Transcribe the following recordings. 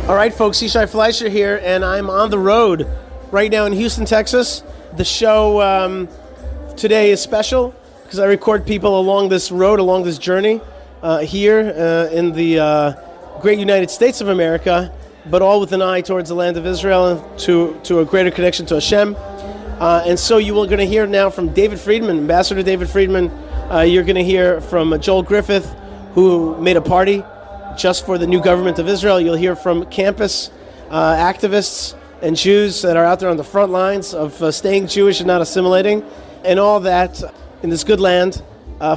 All right, folks, Yishai here, and I'm on the road right now in Houston, Texas. The show today is special because I record people along this road, along this journey here in the great United States of America, but all with an eye towards the land of Israel, to a greater connection to Hashem. And so you are going to hear now from David Friedman, Ambassador David Friedman. You're going to hear from Joel Griffith, who made a party just for the new government of Israel. You'll hear from campus activists and Jews that are out there on the front lines of staying Jewish and not assimilating, and all that in this good land,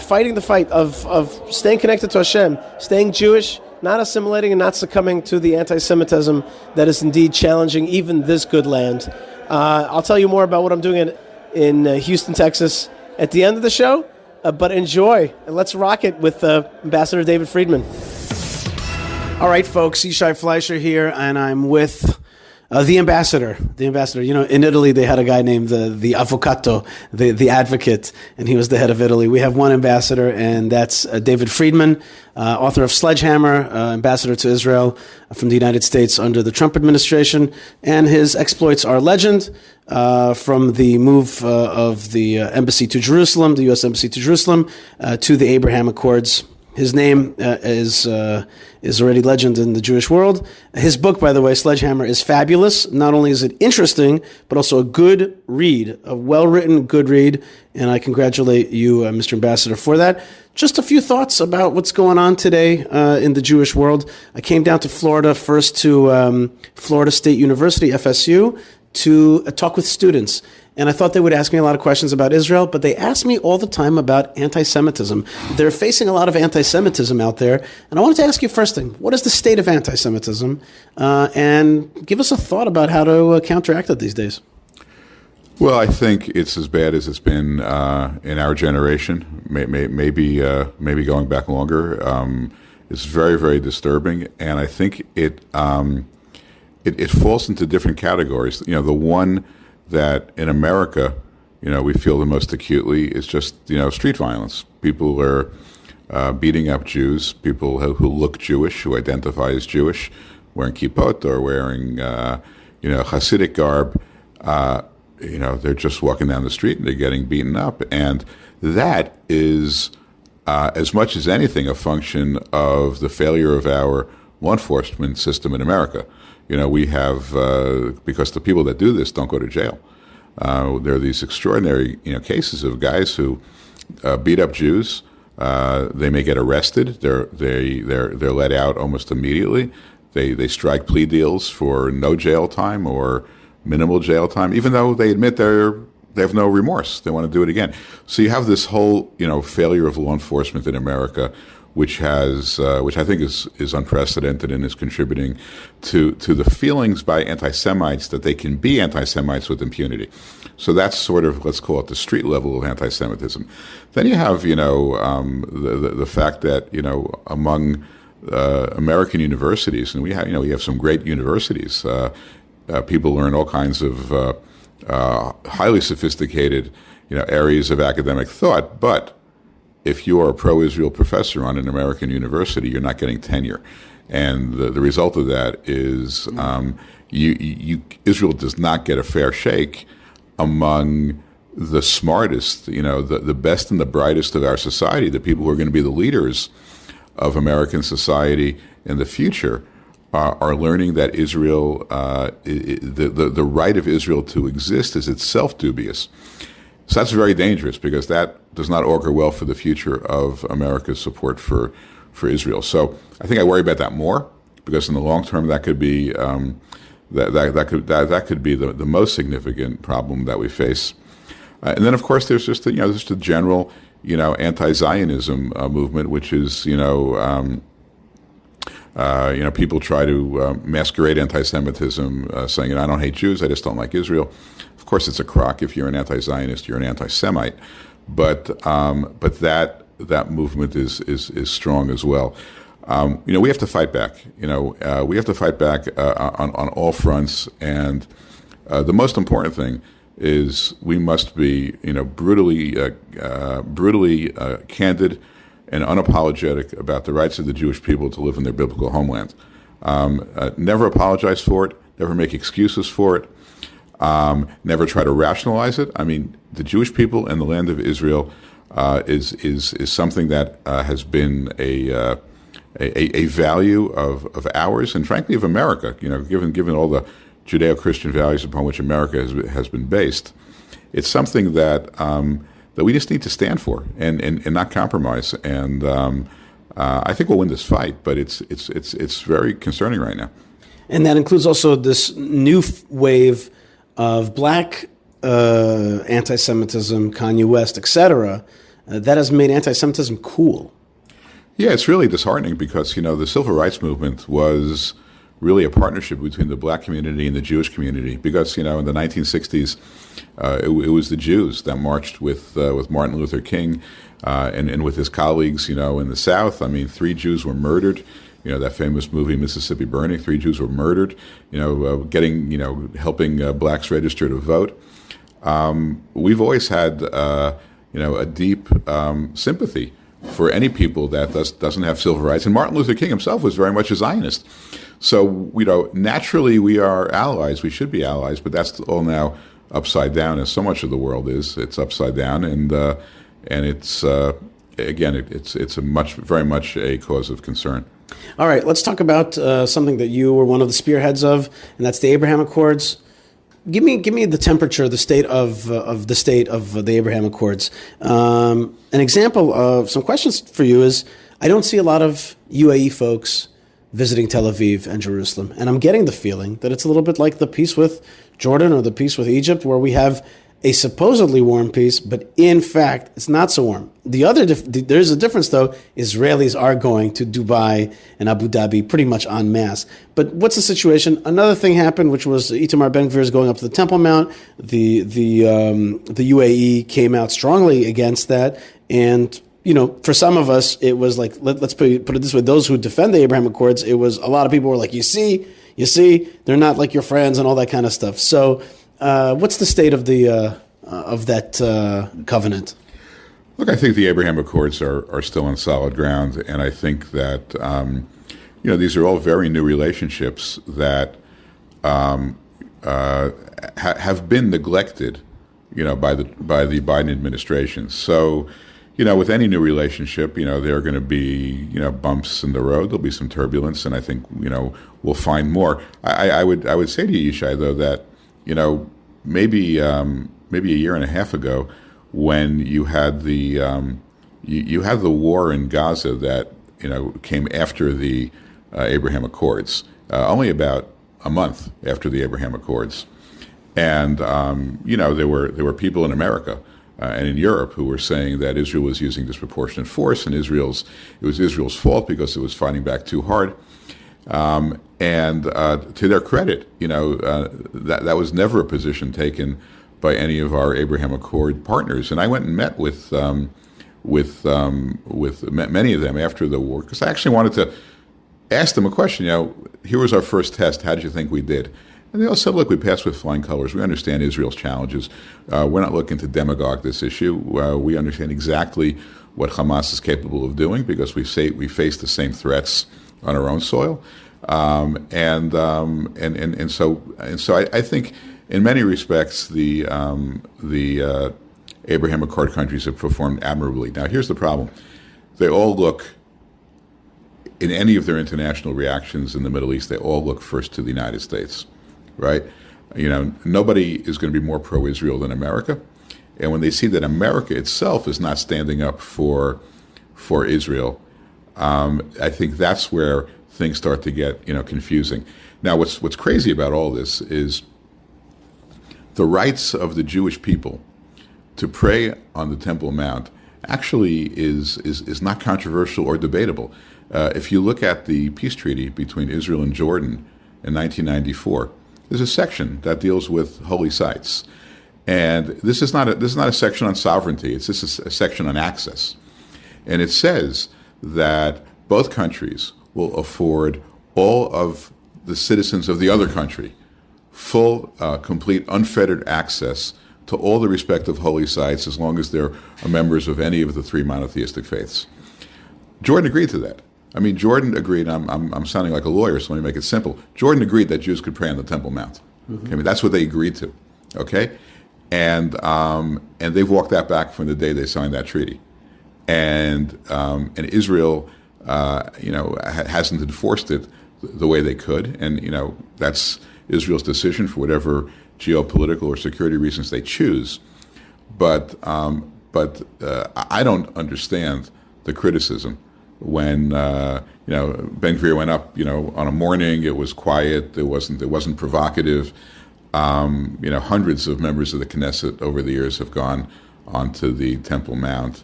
fighting the fight of staying connected to Hashem, staying Jewish, not assimilating, and not succumbing to the antisemitism that is indeed challenging even this good land. I'll tell you more about what I'm doing in Houston, Texas at the end of the show, but enjoy, and let's rock it with Ambassador David Friedman. All right, folks, Yishai Fleischer here, and I'm with the ambassador. The ambassador. You know, in Italy, they had a guy named the Avvocato, the advocate, and he was the head of Italy. We have one ambassador, and that's David Friedman, author of Sledgehammer, ambassador to Israel from the United States under the Trump administration, and his exploits are legend, from the move of the embassy to Jerusalem, the U.S. embassy to Jerusalem, to the Abraham Accords. His name is already legend in the Jewish world. His book, by the way, Sledgehammer, is fabulous. Not only is it interesting, but also a good read, a well-written, good read. And I congratulate you, Mr. Ambassador, for that. Just a few thoughts about what's going on today in the Jewish world. I came down to Florida, first to Florida State University, FSU, to talk with students. And I thought they would ask me a lot of questions about Israel, but they ask me all the time about anti-Semitism. They're facing a lot of anti-Semitism out there. And I wanted to ask you first thing, what is the state of anti-Semitism? And give us a thought about how to counteract it these days. Well, I think it's as bad as it's been in our generation, maybe going back longer. It's very, very disturbing. And I think it falls into different categories. You know, the one that in America, you know, we feel the most acutely is just, you know, street violence. People are beating up Jews, people who look Jewish, who identify as Jewish, wearing kippot or wearing, Hasidic garb. They're just walking down the street and they're getting beaten up. And that is, as much as anything, a function of the failure of our law enforcement system in America. You know, we have, because the people that do this don't go to jail. There are these extraordinary, cases of guys who beat up Jews. They may get arrested. They're let out almost immediately. They strike plea deals for no jail time or minimal jail time, even though they admit they have no remorse. They want to do it again. So you have this whole, failure of law enforcement in America, which I think is unprecedented and is contributing to the feelings by anti-Semites that they can be anti-Semites with impunity. So that's sort of, let's call it the street level of anti-Semitism. Then you have, the fact that, among American universities, and we have some great universities. People learn all kinds of highly sophisticated, areas of academic thought, but if you are a pro-Israel professor on an American university, you're not getting tenure. And the result of that is Israel does not get a fair shake among the smartest, the best and the brightest of our society, the people who are going to be the leaders of American society in the future, are learning that Israel, the right of Israel to exist is itself dubious. So that's very dangerous because that does not augur well for the future of America's support for Israel. So I think I worry about that more because in the long term that could be that could be the most significant problem that we face. And then of course there's just a general anti-Zionism movement, which is people try to masquerade anti-Semitism, saying, I don't hate Jews, I just don't like Israel. Of course, it's a crock. If you're an anti-Zionist, you're an anti-Semite. But that movement is strong as well. We have to fight back. We have to fight back on all fronts. And the most important thing is we must be, brutally candid and unapologetic about the rights of the Jewish people to live in their biblical homeland. Never apologize for it. Never make excuses for it. Never try to rationalize it. I mean, the Jewish people and the land of Israel is something that has been a value of ours, and frankly of America. Given all the Judeo-Christian values upon which America has been based, it's something that we just need to stand for and not compromise. And I think we'll win this fight, but it's very concerning right now. And that includes also this new wave of black anti-Semitism, Kanye West, etc., that has made anti-Semitism cool. Yeah, it's really disheartening because, the civil rights movement was really a partnership between the black community and the Jewish community because, in the 1960s, it was the Jews that marched with Martin Luther King and with his colleagues, in the South. I mean, 3 Jews were murdered. That famous movie, Mississippi Burning, 3 Jews were murdered, helping blacks register to vote. We've always had, a deep sympathy for any people that doesn't have civil rights. And Martin Luther King himself was very much a Zionist. So, naturally we are allies. We should be allies, but that's all now upside down, as so much of the world is. It's upside down, and it's, again, it's very much a cause of concern. All right, let's talk about something that you were one of the spearheads of, and that's the Abraham Accords. Give me the temperature, the state of the Abraham Accords. An example of some questions for you is, I don't see a lot of UAE folks visiting Tel Aviv and Jerusalem, and I'm getting the feeling that it's a little bit like the peace with Jordan or the peace with Egypt, where we have a supposedly warm peace, but in fact, it's not so warm. There's a difference, though. Israelis are going to Dubai and Abu Dhabi pretty much en masse. But what's the situation? Another thing happened, which was Itamar Ben-Gvir is going up to the Temple Mount. The UAE came out strongly against that, and for some of us, it was like, let's put it this way: those who defend the Abraham Accords, it was a lot of people were like, you see, they're not like your friends and all that kind of stuff. So. What's the state of that covenant? Look, I think the Abraham Accords are still on solid ground, and I think that these are all very new relationships that have been neglected, by the Biden administration. So, with any new relationship, there are going to be bumps in the road. There'll be some turbulence, and I think we'll find more. I would say to you, Yishai, though, that maybe a year and a half ago, when you had the war in Gaza that came after the Abraham Accords, only about a month after the Abraham Accords, and there were people in America and in Europe who were saying that Israel was using disproportionate force, and it was Israel's fault because it was fighting back too hard. And to their credit, that was never a position taken by any of our Abraham Accord partners. And I went and met with many of them after the war, because I actually wanted to ask them a question. Here was our first test. How did you think we did? And they all said, look, we passed with flying colors. We understand Israel's challenges. We're not looking to demagogue this issue. We understand exactly what Hamas is capable of doing because we face the same threats on our own soil, and so I think in many respects the Abraham Accord countries have performed admirably. Now here's the problem: they all look, in any of their international reactions in the Middle East, they all look first to the United States, right? Nobody is going to be more pro-Israel than America, and when they see that America itself is not standing up for Israel, I think that's where things start to get confusing. Now, what's crazy about all this is the rights of the Jewish people to pray on the Temple Mount actually is not controversial or debatable. If you look at the peace treaty between Israel and Jordan in 1994, there's a section that deals with holy sites, and this is not a section on sovereignty. It's just a section on access, and it says that both countries will afford all of the citizens of the other country full, complete, unfettered access to all the respective holy sites as long as they're members of any of the 3 monotheistic faiths. Jordan agreed to that. I mean, Jordan agreed. I'm sounding like a lawyer, so let me make it simple. Jordan agreed that Jews could pray on the Temple Mount. Okay? I mean, that's what they agreed to. Okay, and they've walked that back from the day they signed that treaty, and Israel, hasn't enforced it the way they could, and that's Israel's decision for whatever geopolitical or security reasons they choose. But I don't understand the criticism when Ben Gvir went up. On a morning, it was quiet. It wasn't provocative. Hundreds of members of the Knesset over the years have gone onto the Temple Mount.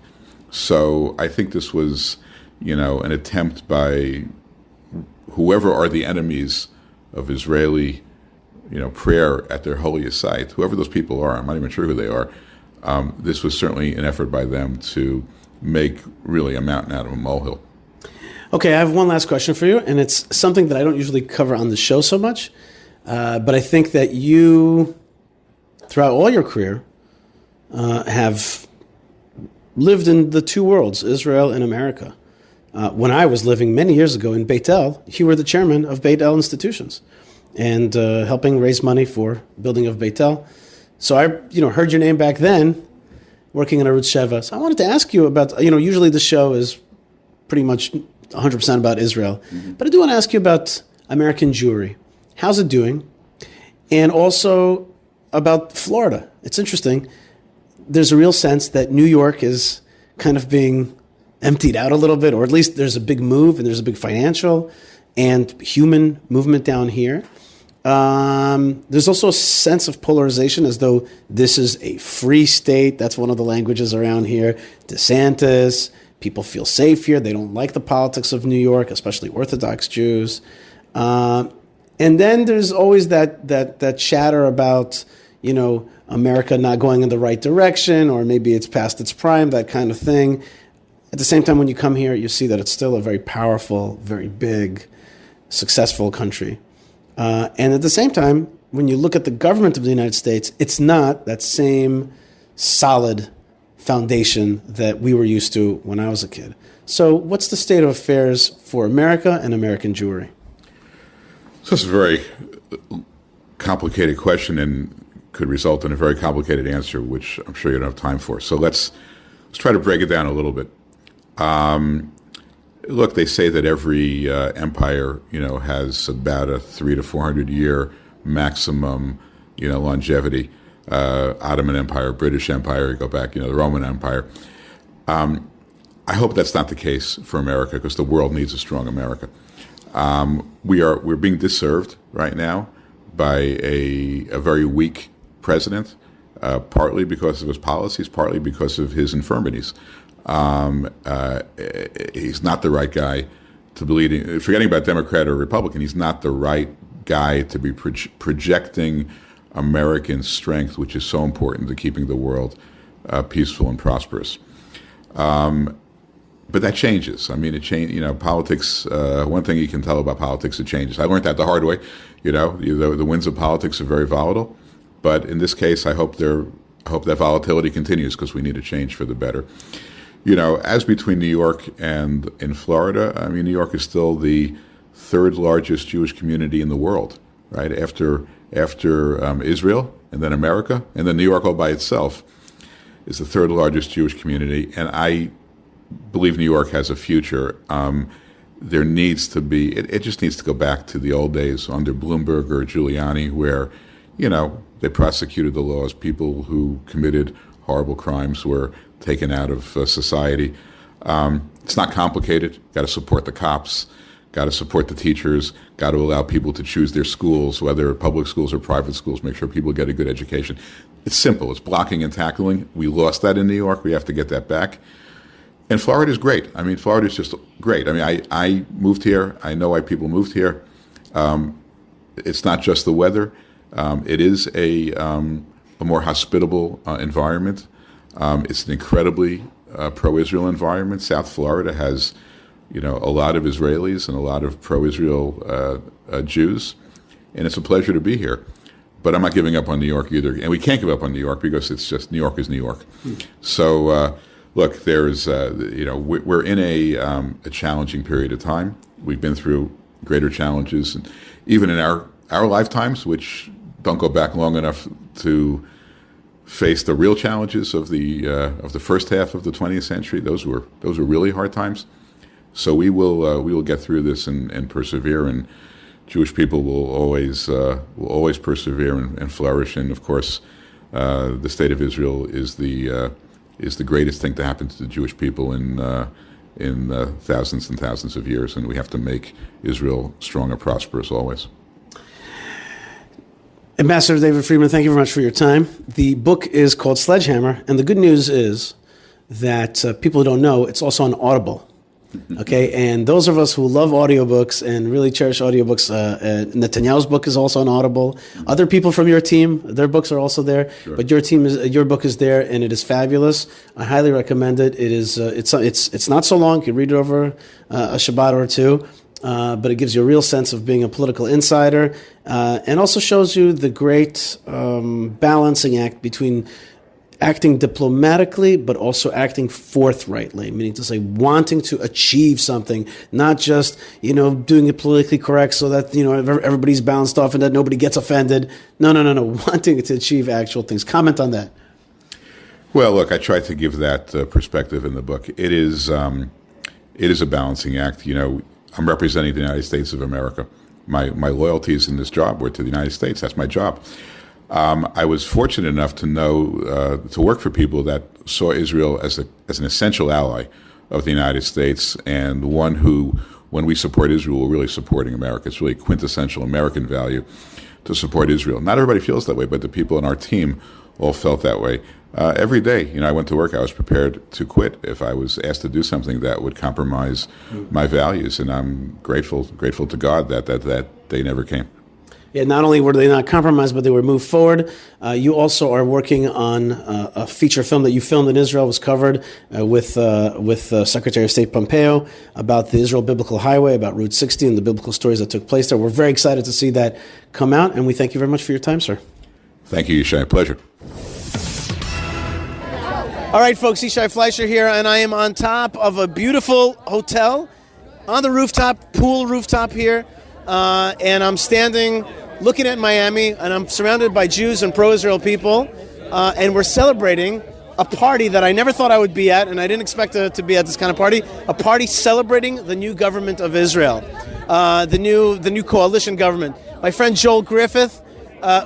So I think this was, an attempt by whoever are the enemies of Israeli, prayer at their holiest site, whoever those people are. I'm not even sure who they are. This was certainly an effort by them to make really a mountain out of a molehill. Okay, I have one last question for you, and it's something that I don't usually cover on the show so much, but I think that you, throughout all your career, have lived in the two worlds, Israel and America. When I was living many years ago in Beit El, you were the chairman of Beit El Institutions and helping raise money for building of Beit El. So I, heard your name back then, working in Arutz Sheva. So I wanted to ask you about, usually the show is pretty much 100% about Israel, but I do want to ask you about American Jewry. How's it doing? And also about Florida. It's interesting. There's a real sense that New York is kind of being emptied out a little bit, or at least there's a big move and there's a big financial and human movement down here. There's also a sense of polarization as though this is a free state. That's one of the languages around here. DeSantis, people feel safe here. They don't like the politics of New York, especially Orthodox Jews. And then there's always that chatter about, America not going in the right direction, or maybe it's past its prime, that kind of thing. At the same time, when you come here, you see that it's still a very powerful, very big, successful country. And at the same time, when you look at the government of the United States, it's not that same solid foundation that we were used to when I was a kid. So what's the state of affairs for America and American Jewry? So it's a very complicated question and could result in a very complicated answer, which I'm sure you don't have time for. So let's try to break it down a little bit. Look, they say that every empire, has about a 300 to 400 year maximum, longevity. Ottoman Empire, British Empire, you go back, the Roman Empire. I hope that's not the case for America, because the world needs a strong America. We're being disserved right now by a very weak president, partly because of his policies, partly because of his infirmities. He's not the right guy to be leading. Forgetting about Democrat or Republican, he's not the right guy to be projecting American strength, which is so important to keeping the world peaceful and prosperous. But that changes. I mean, it changes. Politics. One thing you can tell about politics, it changes. I learned that the hard way. The winds of politics are very volatile. But in this case, I hope that volatility continues, because we need a change for the better. As between New York and in Florida, I mean, New York is still the third largest Jewish community in the world, right? After Israel, and then America, and then New York all by itself is the third largest Jewish community. And I believe New York has a future. There needs to be, it just needs to go back to the old days under Bloomberg or Giuliani, where, they prosecuted the laws. People who committed horrible crimes were taken out of society. It's not complicated. Got to support the cops, got to support the teachers, got to allow people to choose their schools, whether public schools or private schools, make sure people get a good education. It's simple. It's blocking and tackling. We lost that in New York. We have to get that back. And Florida is great. I mean, Florida is just great. I mean, I moved here. I know why people moved here. It's not just the weather. It is a more hospitable environment. It's an incredibly pro-Israel environment. South Florida has, a lot of Israelis and a lot of pro-Israel Jews, and it's a pleasure to be here. But I'm not giving up on New York either, and we can't give up on New York, because it's just New York is New York. So Look, there's, we're in a challenging period of time. We've been through greater challenges, and even in our lifetimes, which don't go back long enough to face the real challenges of the first half of the 20th century. Those were really hard times. So we will get through this and persevere, and Jewish people will always persevere and flourish. And of course, the state of Israel is the greatest thing to happen to the Jewish people in thousands and thousands of years, and we have to make Israel strong and prosperous always. Ambassador David Friedman, thank you very much for your time. The book is called Sledgehammer, and the good news is that people who don't know, it's also on Audible. Okay, and those of us who love audiobooks and really cherish audiobooks, Netanyahu's book is also on Audible. Other people from your team, their books are also there. Sure. But your book is there, and it is fabulous. I highly recommend it. It is it's not so long. You can read it over a Shabbat or two. But it gives you a real sense of being a political insider, and also shows you the great balancing act between acting diplomatically, but also acting forthrightly, meaning to say wanting to achieve something, not just, doing it politically correct so that, everybody's bounced off and that nobody gets offended. No. Wanting to achieve actual things. Comment on that. Well, look, I tried to give that perspective in the book. It is a balancing act. I'm representing the United States of America. My loyalties in this job were to the United States. That's my job. I was fortunate enough to work for people that saw Israel as an essential ally of the United States, and one who, when we support Israel, we're really supporting America. It's really quintessential American value to support Israel. Not everybody feels that way, but the people on our team all felt that way. Every day, I went to work, I was prepared to quit if I was asked to do something that would compromise my values, and I'm grateful to God that day never came. Yeah, not only were they not compromised, but they were moved forward. You also are working on a feature film that you filmed in Israel, was covered with Secretary of State Pompeo about the Israel Biblical Highway, about Route 60 and the biblical stories that took place there. We're very excited to see that come out, and we thank you very much for your time, sir. Thank you, Yishai. Pleasure. All right, folks, Yishai Fleischer here, and I am on top of a beautiful hotel on the rooftop, pool rooftop here, and I'm standing looking at Miami, and I'm surrounded by Jews and pro-Israel people, and we're celebrating a party that I never thought I would be at, and I didn't expect to be at this kind of party, a party celebrating the new government of Israel, the new coalition government. My friend Joel Griffith,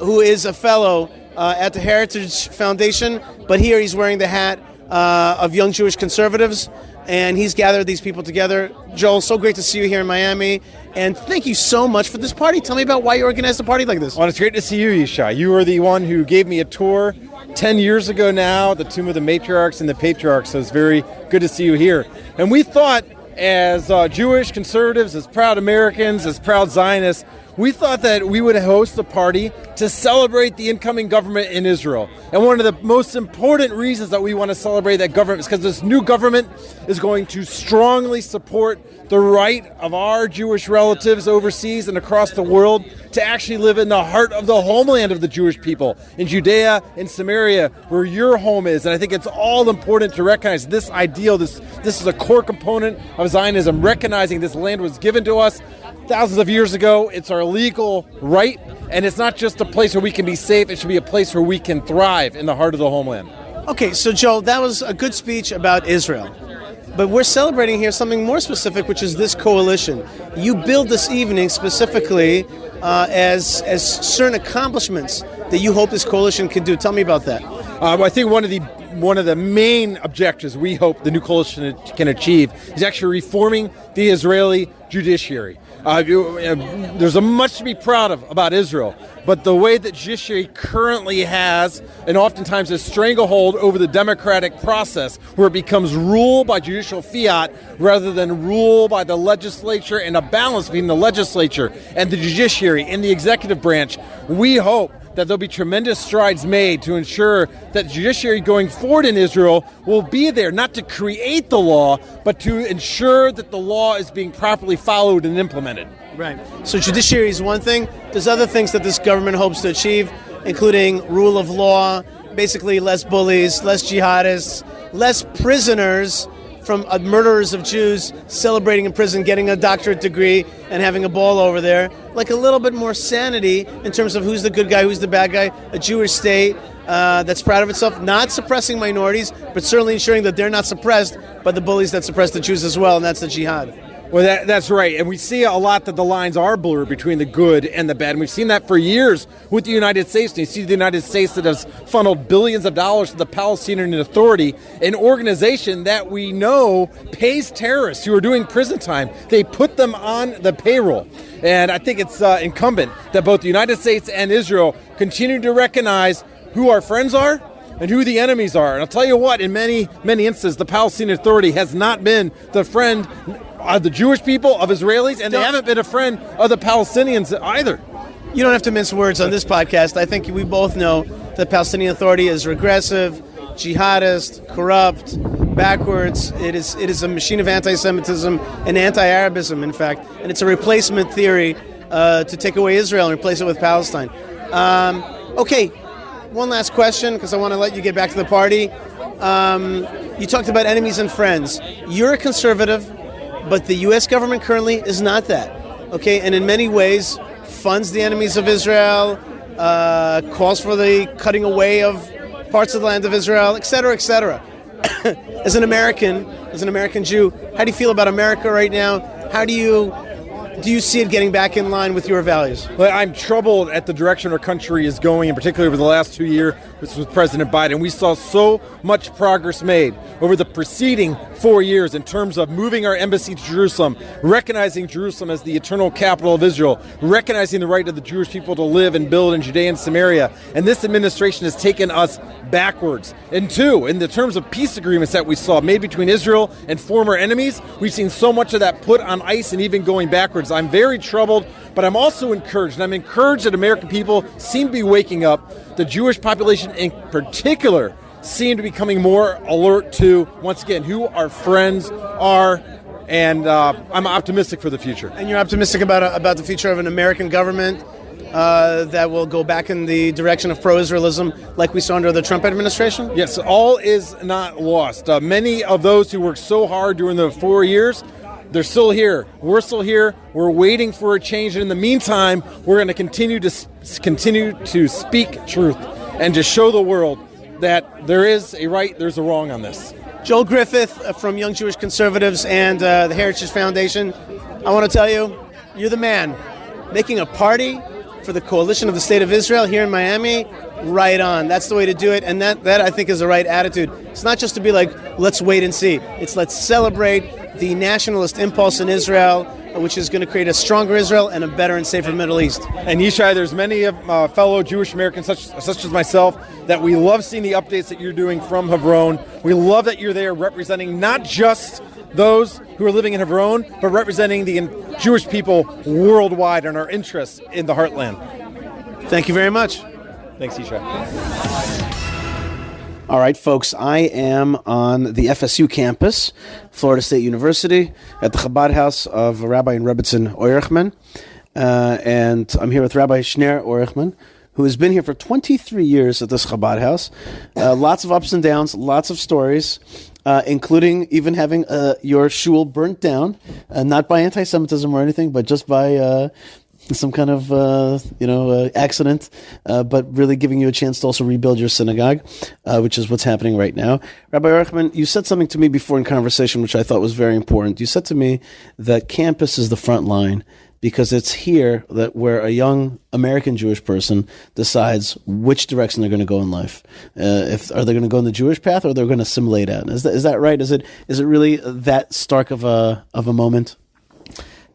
who is a fellow at the Heritage Foundation, but here he's wearing the hat of Young Jewish Conservatives, and he's gathered these people together. Joel, so great to see you here in Miami, and thank you so much for this party. Tell me about why you organized a party like this. Well, it's great to see you, Yishai. You were the one who gave me a tour 10 years ago now, the Tomb of the Matriarchs and the Patriarchs, so it's very good to see you here. And we thought, as Jewish conservatives, as proud Americans, as proud Zionists, we thought that we would host a party to celebrate the incoming government in Israel. And one of the most important reasons that we want to celebrate that government is because this new government is going to strongly support the right of our Jewish relatives overseas and across the world to actually live in the heart of the homeland of the Jewish people, in Judea and Samaria, where your home is. And I think it's all important to recognize this ideal. This is a core component of Zionism, recognizing this land was given to us thousands of years ago. It's our legal right, and it's not just a place where we can be safe. It should be a place where we can thrive in the heart of the homeland. Okay, so Joel, that was a good speech about Israel. But we're celebrating here something more specific, which is this coalition. You build this evening specifically as certain accomplishments that you hope this coalition can do. Tell me about that. I think one of the main objectives we hope the new coalition can achieve is actually reforming the Israeli judiciary. There's much to be proud of about Israel, but the way that judiciary currently has, and oftentimes has stranglehold over the democratic process, where it becomes rule by judicial fiat rather than rule by the legislature, and a balance between the legislature and the judiciary and the executive branch, we hope that there'll be tremendous strides made to ensure that the judiciary going forward in Israel will be there, not to create the law, but to ensure that the law is being properly followed and implemented. Right. So judiciary is one thing. There's other things that this government hopes to achieve, including rule of law, basically less bullies, less jihadists, less prisoners from murderers of Jews celebrating in prison, getting a doctorate degree, and having a ball over there. Like a little bit more sanity in terms of who's the good guy, who's the bad guy. A Jewish state that's proud of itself, not suppressing minorities, but certainly ensuring that they're not suppressed by the bullies that suppress the Jews as well, and that's the jihad. Well, that's right. And we see a lot that the lines are blurred between the good and the bad. And we've seen that for years with the United States. And you see the United States that has funneled billions of dollars to the Palestinian Authority, an organization that we know pays terrorists who are doing prison time. They put them on the payroll. And I think it's incumbent that both the United States and Israel continue to recognize who our friends are and who the enemies are. And I'll tell you what, in many instances, the Palestinian Authority has not been the friend of the Jewish people, of Israelis, and they haven't been a friend of the Palestinians either. You don't have to mince words on this podcast. I think we both know the Palestinian Authority is regressive, jihadist, corrupt, backwards. It is a machine of anti-Semitism and anti-Arabism, in fact, and it's a replacement theory to take away Israel and replace it with Palestine. Okay, one last question, because I want to let you get back to the party. You talked about enemies and friends. You're a conservative, but the U.S. government currently is not that, okay? And in many ways, funds the enemies of Israel, calls for the cutting away of parts of the land of Israel, et cetera, et cetera. As an American Jew, how do you feel about America right now? How do you see it getting back in line with your values? Well, I'm troubled at the direction our country is going, in particular over the last 2 years with President Biden. We saw so much progress made over the preceding 4 years in terms of moving our embassy to Jerusalem, recognizing Jerusalem as the eternal capital of Israel, recognizing the right of the Jewish people to live and build in Judea and Samaria. And this administration has taken us backwards. And two, in the terms of peace agreements that we saw made between Israel and former enemies, we've seen so much of that put on ice and even going backwards. I'm very troubled, but I'm also encouraged. And I'm encouraged that American people seem to be waking up. The Jewish population in particular seem to be becoming more alert to, once again, who our friends are. And I'm optimistic for the future. And you're optimistic about the future of an American government that will go back in the direction of pro-Israelism like we saw under the Trump administration? Yes, all is not lost. Many of those who worked so hard during the 4 years, they're still here. We're still here. We're waiting for a change. And in the meantime, we're going to continue to speak truth and to show the world that there is a right, there's a wrong on this. Joel Griffith from Young Jewish Conservatives and the Heritage Foundation, I want to tell you, you're the man. Making a party for the coalition of the State of Israel here in Miami, right on. That's the way to do it, and that I think is the right attitude. It's not just to be like, let's wait and see. It's let's celebrate the nationalist impulse in Israel, which is going to create a stronger Israel and a better and safer Middle East. And Yishai, there's many of fellow Jewish Americans, such as myself, that we love seeing the updates that you're doing from Hebron. We love that you're there representing not just those who are living in Hebron, but representing the Jewish people worldwide and our interests in the heartland. Thank you very much. Thanks, Yishai. All right, folks, I am on the FSU campus, Florida State University, at the Chabad house of Rabbi and Rebbetzin Oirechman. And I'm here with Rabbi Schneur Oirechman, who has been here for 23 years at this Chabad house. Lots of ups and downs, lots of stories, including even having your shul burnt down, not by anti-Semitism or anything, but just by some kind of accident, but really giving you a chance to also rebuild your synagogue, which is what's happening right now. Rabbi Oirechman, you said something to me before in conversation, which I thought was very important. You said to me that campus is the front line because it's here that where a young American Jewish person decides which direction they're going to go in life. Are they going to go in the Jewish path or they're going to assimilate out? Is that right? Is it really that stark of a moment?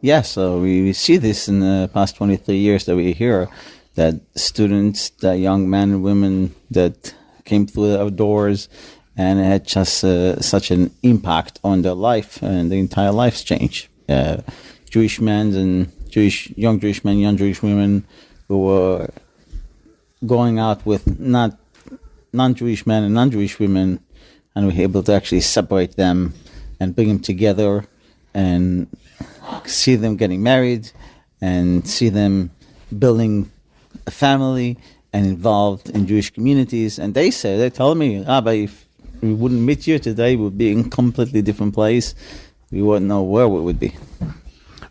Yes, so we see this in the past 23 years that we hear that students, that young men and women that came through our doors and it had just such an impact on their life and the entire life's change. Jewish men and young Jewish men, young Jewish women who were going out with non-Jewish men and non-Jewish women, and we were able to actually separate them and bring them together and see them getting married and see them building a family and involved in Jewish communities. And they tell me, Rabbi, wouldn't meet you today. We would be in a completely different place. We wouldn't know where we would be.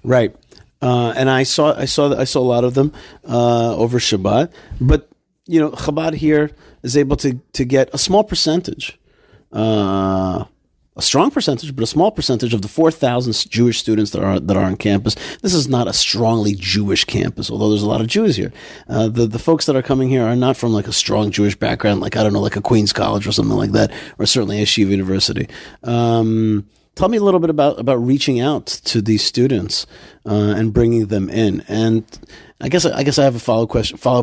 Right. And I saw a lot of them over Shabbat. But Chabad here is able to get a small percentage, a strong percentage, but a small percentage of the 4,000 Jewish students that are on campus. This is not a strongly Jewish campus, although there's a lot of Jews here. The folks that are coming here are not from like a strong Jewish background, like I don't know, like a Queens College or something like that, or certainly a Yeshiva University. Tell me a little bit about reaching out to these students and bringing them in. And I guess I have a follow-up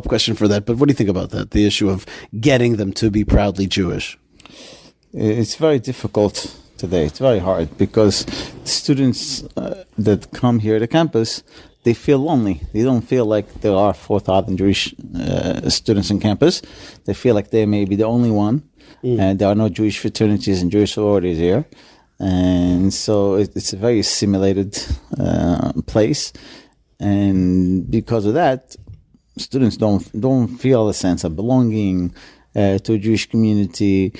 question for that. But what do you think about that? The issue of getting them to be proudly Jewish. It's very difficult today. It's very hard because students that come here to campus, they feel lonely. They don't feel like there are 4,000 Jewish students on campus. They feel like they may be the only one. And there are no Jewish fraternities and Jewish sororities here. And so it's a very assimilated place, and because of that, students don't feel a sense of belonging to a Jewish community.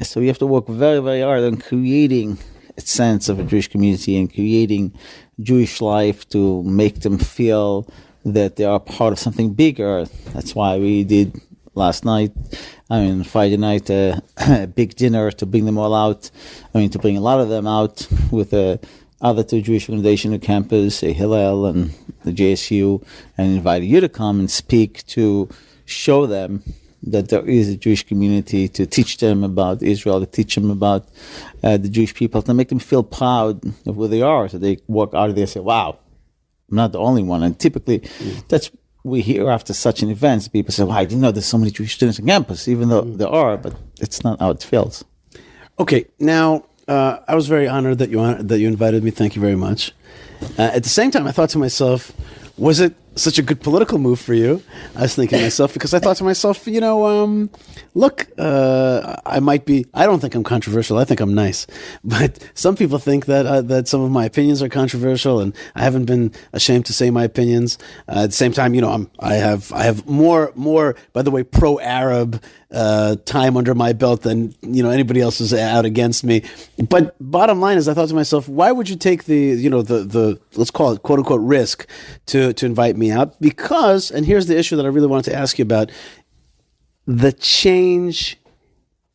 So you have to work very, very hard on creating a sense of a Jewish community and creating Jewish life to make them feel that they are part of something bigger. That's why we did Friday night, a big dinner to bring them all out. To bring a lot of them out with other two Jewish organizations on campus, Hillel and the JSU, and invited you to come and speak to show them that there is a Jewish community, to teach them about Israel, to teach them about the Jewish people, to make them feel proud of who they are. So they walk out of there and say, wow, I'm not the only one. And typically, that's we hear after such an event. People say, well, I didn't know there's so many Jewish students on campus, even though there are, but it's not how it feels. Okay, now, I was very honored that you invited me. Thank you very much. At the same time, I thought to myself, was it such a good political move for you? I was thinking to myself, because I thought to myself, look, I don't think I'm controversial. I think I'm nice. But some people think that some of my opinions are controversial, and I haven't been ashamed to say my opinions. At the same time, I have more, by the way, pro-Arab time under my belt than anybody else is out against me. But bottom line is, I thought to myself, why would you take the let's call it quote unquote risk to invite me out? Because, and here's the issue that I really wanted to ask you about, the change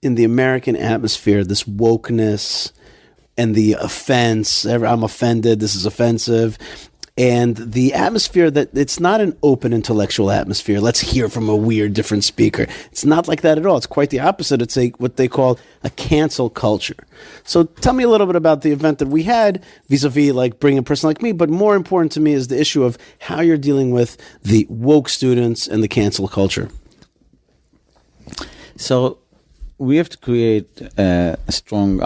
in the American atmosphere, this wokeness and the offense. I'm offended. This is offensive. And the atmosphere that it's not an open intellectual atmosphere. Let's hear from a weird, different speaker. It's not like that at all. It's quite the opposite. It's what they call a cancel culture. So tell me a little bit about the event that we had vis-a-vis like bringing a person like me. But more important to me is the issue of how you're dealing with the woke students and the cancel culture. So we have to create a strong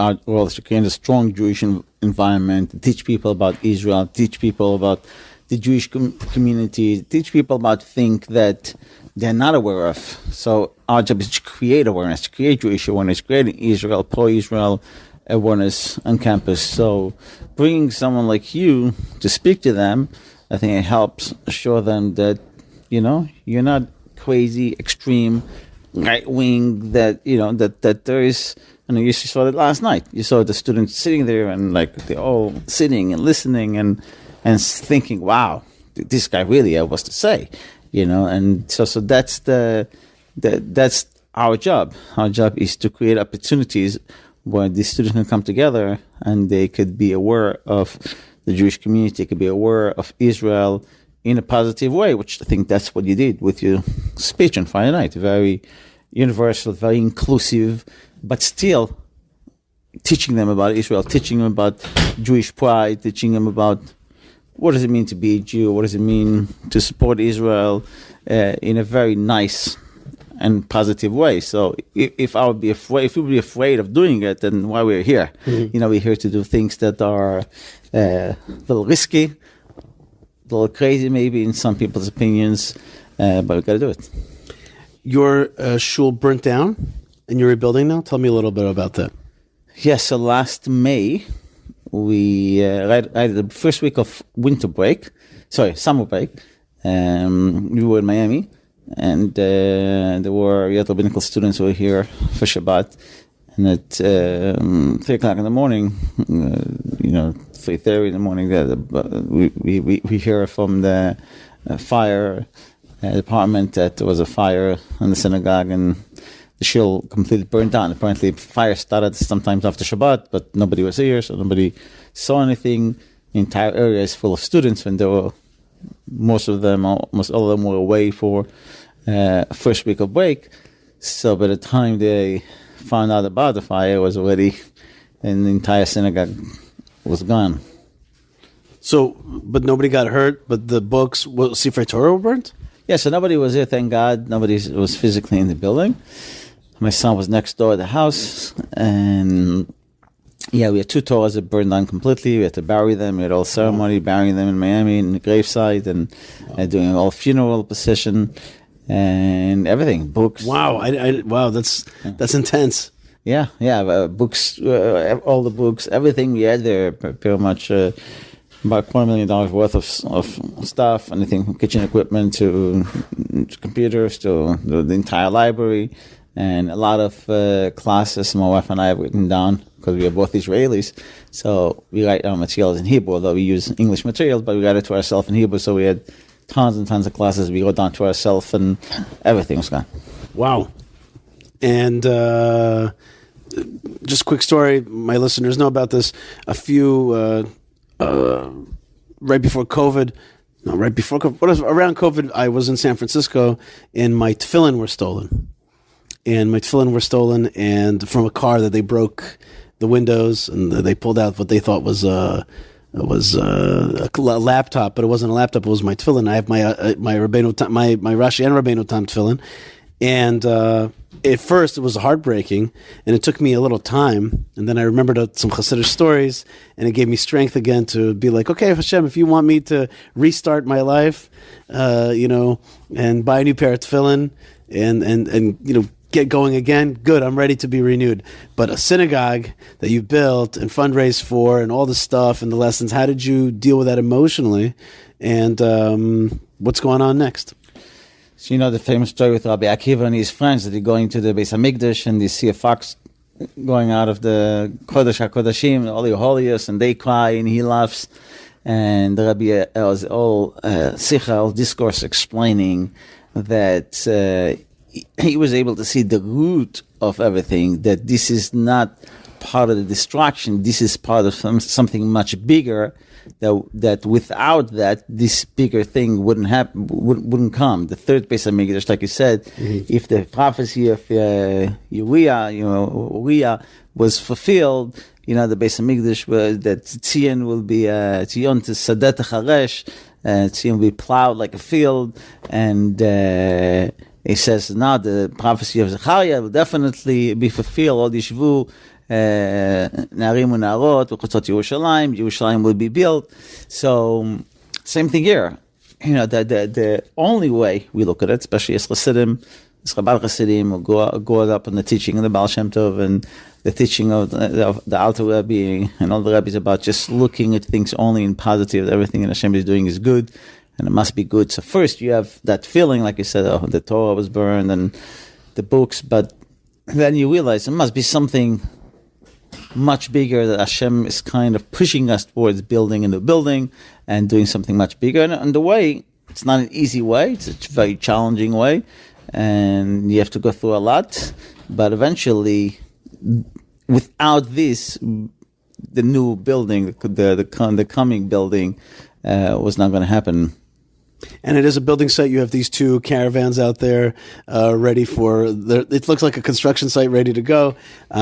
Jewish environment, teach people about Israel, teach people about the Jewish community, teach people about things that they're not aware of. So our job is to create awareness, to create Jewish awareness, creating Israel, pro-Israel awareness on campus. So bringing someone like you to speak to them, I think it helps show them that, you're not crazy, extreme, right wing, that there is. You saw it last night. You saw the students sitting there and they're all sitting and listening and thinking, wow, this guy really has what to say, and so that's that's our job. Our job is to create opportunities where the students can come together and they could be aware of the Jewish community, could be aware of Israel in a positive way, which I think that's what you did with your speech on Friday night. Very universal, very inclusive, but still teaching them about Israel, teaching them about Jewish pride, teaching them about what does it mean to be a Jew, what does it mean to support Israel in a very nice and positive way. So if we would be afraid of doing it, then why we're here? Mm-hmm. We're here to do things that are a little risky, a little crazy maybe in some people's opinions, but we've got to do it. Your shul burnt down and you're rebuilding now? Tell me a little bit about that. Yes, so last May, we right at the first week of summer break, we were in Miami, and there were rabbinical students who were here for Shabbat, And at 3 o'clock in the morning, 3:30 in the morning, we hear from the fire department that there was a fire in the synagogue and the shul completely burned down. Apparently, fire started sometimes after Shabbat, but nobody was here, so nobody saw anything. The entire area is full of students, and there were almost all of them were away for first week of break. So by the time they found out about the fire, it was already, and the entire synagogue was gone. So, but nobody got hurt, but the books, Sefer Torah were burnt? Yeah, so nobody was there, thank God. Nobody was physically in the building. My son was next door at the house, and yeah, we had 2 Torahs that burned down completely. We had to bury them. We had all ceremony, burying them in Miami, in the gravesite, and doing all funeral procession and everything, books. Wow, wow, that's intense. Yeah, books, all the books, everything we had there, pretty much about $250,000 worth of stuff, anything from kitchen equipment to computers to the entire library, and a lot of classes my wife and I have written down because we are both Israelis. So we write our materials in Hebrew, although we use English materials, but we write it to ourselves in Hebrew. So we had tons and tons of classes we wrote down to ourselves, and everything was gone. Wow. And just a quick story, my listeners know about this. A few, right before COVID, around COVID, I was in San Francisco, and my tefillin were stolen. And from a car that they broke the windows, and they pulled out what they thought was a laptop, but it wasn't a laptop. It was my tefillin. I have my Rashi and Rabbeinu Tam tefillin, and at first it was heartbreaking, and it took me a little time, and then I remembered some Hasidic stories, and it gave me strength again to be like, okay, Hashem, if you want me to restart my life, and buy a new pair of tefillin, and get going again, good, I'm ready to be renewed. But a synagogue that you built and fundraised for and all the stuff and the lessons, how did you deal with that emotionally? And what's going on next? So the famous story with Rabbi Akiva and his friends, that they're going to the Beis HaMikdash and they see a fox going out of the Kodesh HaKodashim, the Holy of Holiest, and they cry and he laughs. And the Rabbi was all discourse explaining that he was able to see the root of everything, that this is not part of the distraction, this is part of something much bigger, that without that, this bigger thing wouldn't come. The third Beis HaMikdash, like you said, if the prophecy of Uriah was fulfilled, the Beis HaMikdash was that Tzion will be Tzion to Sadet Haresh, Tzion will be plowed like a field, and he says, now the prophecy of Zechariah will definitely be fulfilled. All Yishvu, Na'arim u'Na'arot, V'chotzot Yerushalayim will be built. So, same thing here. The only way we look at it, especially as Chassidim, as Chabad Chassidim, who go up in the teaching of the Baal Shem Tov and the teaching of the Alter Rebbe and all the Rebbes about just looking at things only in positive, that everything that Hashem is doing is good. And it must be good. So first you have that feeling, like you said, the Torah was burned and the books, but then you realize it must be something much bigger, that Hashem is kind of pushing us towards building a new building and doing something much bigger. And the way, it's not an easy way, it's a very challenging way, and you have to go through a lot, but eventually, without this, the new building, the coming building, was not going to happen. And it is a building site. You have these 2 caravans out there ready for. It looks like a construction site ready to go.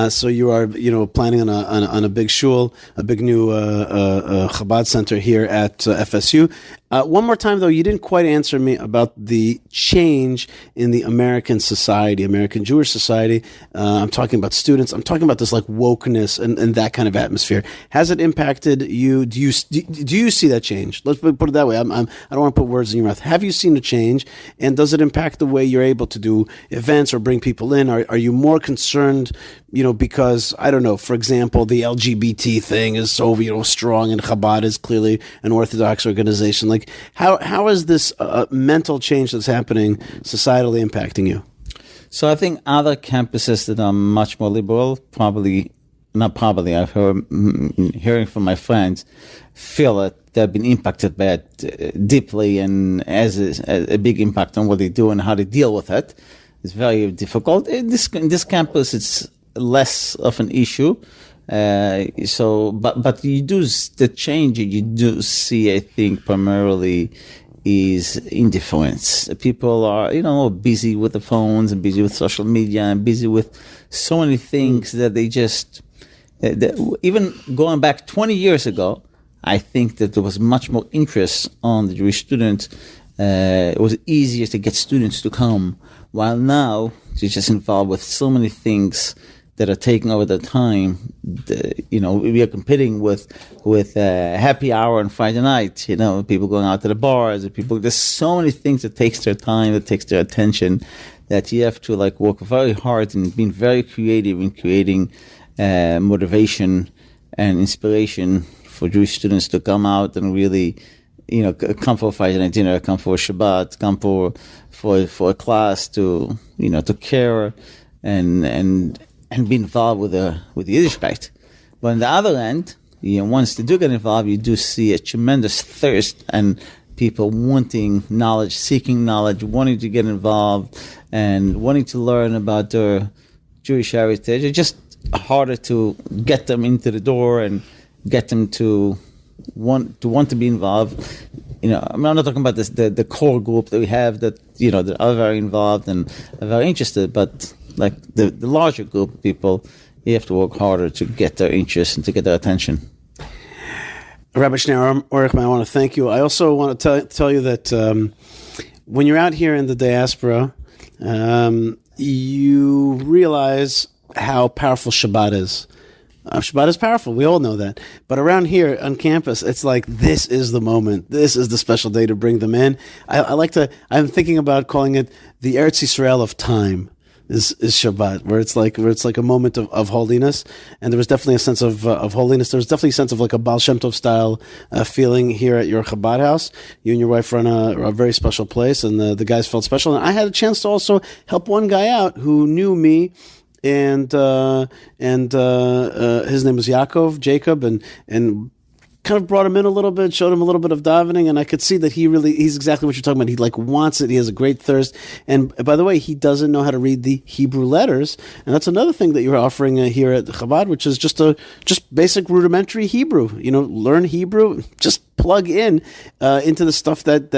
So you are, planning on a big shul, a big new Chabad center here at FSU. One more time, though, you didn't quite answer me about the change in the American society, American Jewish society. I'm talking about students. I'm talking about this like wokeness and that kind of atmosphere. Has it impacted you? Do you see that change? Let's put it that way. I don't want to put words in your mouth. Have you seen a change? And does it impact the way you're able to do events or bring people in? Are you more concerned, because, I don't know, for example, the LGBT thing is so, strong, and Chabad is clearly an Orthodox organization. Like, how is this mental change that's happening societally impacting you? So I think other campuses that are much more liberal, I've hearing from my friends, feel that they've been impacted by it deeply and has a big impact on what they do and how they deal with it. It's very difficult. In this campus, it's less of an issue. But you do the change you do see, I think, primarily is indifference. People are, busy with the phones and busy with social media and busy with so many things that they just, even going back 20 years ago, I think that there was much more interest on the Jewish students. It was easier to get students to come, while now they're just involved with so many things that are taking over the time. We are competing with happy hour on Friday night. People going out to the bars. There's so many things that takes their time, that takes their attention, that you have to work very hard and being very creative in creating motivation and inspiration for Jewish students to come out and really, come for a Friday night dinner, come for a Shabbat, come for a class to care and be involved with the Yiddishkeit. But on the other end, once they do get involved, you do see a tremendous thirst and people wanting knowledge, seeking knowledge, wanting to get involved and wanting to learn about their Jewish heritage. It's just harder to get them into the door and get them to want to be involved. I'm not talking about the core group that we have that are very involved and are very interested, but the larger group of people, you have to work harder to get their interest and to get their attention. Rabbi Schneur, Oirechman, I want to thank you. I also want to tell you that when you're out here in the diaspora, you realize how powerful Shabbat is. Shabbat is powerful. We all know that. But around here on campus, it's like this is the moment. This is the special day to bring them in. I'm thinking about calling it the Eretz Yisrael of time. Is Shabbat, where it's like a moment of holiness, and there was definitely a sense of holiness. There was definitely a sense of a Baal Shem Tov style feeling here at your Chabad house. You and your wife run a very special place, and the guys felt special. And I had a chance to also help one guy out who knew me, and his name was Jacob, and kind of brought him in a little bit, showed him a little bit of davening, and I could see that he's exactly what you're talking about. He wants it. He has a great thirst. And by the way, he doesn't know how to read the Hebrew letters. And that's another thing that you're offering here at Chabad, which is just basic rudimentary Hebrew. Learn Hebrew, just plug into the stuff that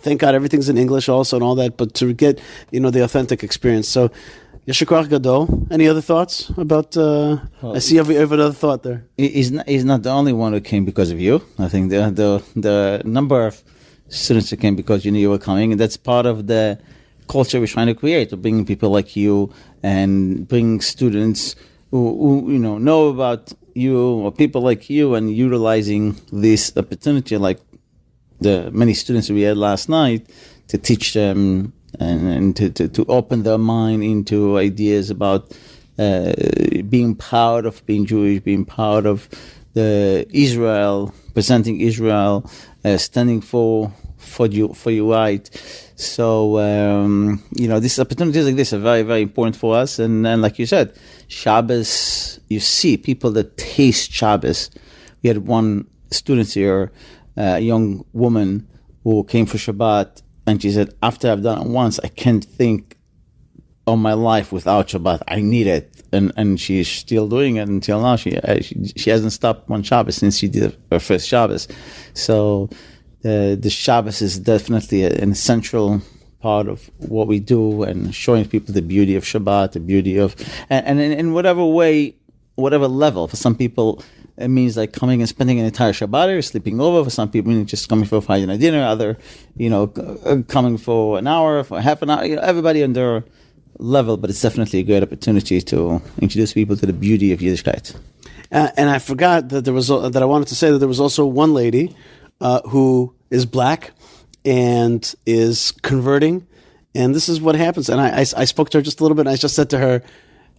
thank God everything's in English also and all that, but to get, the authentic experience. So, Yeshar Koach Gadol. Any other thoughts about? I see you have another thought there. He's not the only one who came because of you. I think the number of students who came because you knew you were coming, and that's part of the culture we're trying to create, of bringing people like you and bringing students who know about you or people like you, and utilizing this opportunity, like the many students we had last night, to teach them. And to open their mind into ideas about being proud of being Jewish, being proud of Israel, presenting Israel, standing for your right. So these opportunities like this are very, very important for us. And like you said, Shabbos, you see people that taste Shabbos. We had one student here, a young woman who came for Shabbat. And she said, after I've done it once, I can't think of my life without Shabbat. I need it. And she's still doing it until now. She hasn't stopped one Shabbos since she did her first Shabbos. So the Shabbos is definitely an essential part of what we do, and showing people the beauty of Shabbat, the beauty of, and in whatever way, whatever level. For some people, it means coming and spending an entire Shabbat or sleeping over. For some people, it means just coming for a Friday night dinner. Other, coming for an hour, for half an hour. Everybody on their level, but it's definitely a great opportunity to introduce people to the beauty of Yiddishkeit. And I forgot that I wanted to say that there was also one lady who is black and is converting, and this is what happens. And I spoke to her just a little bit, and I just said to her,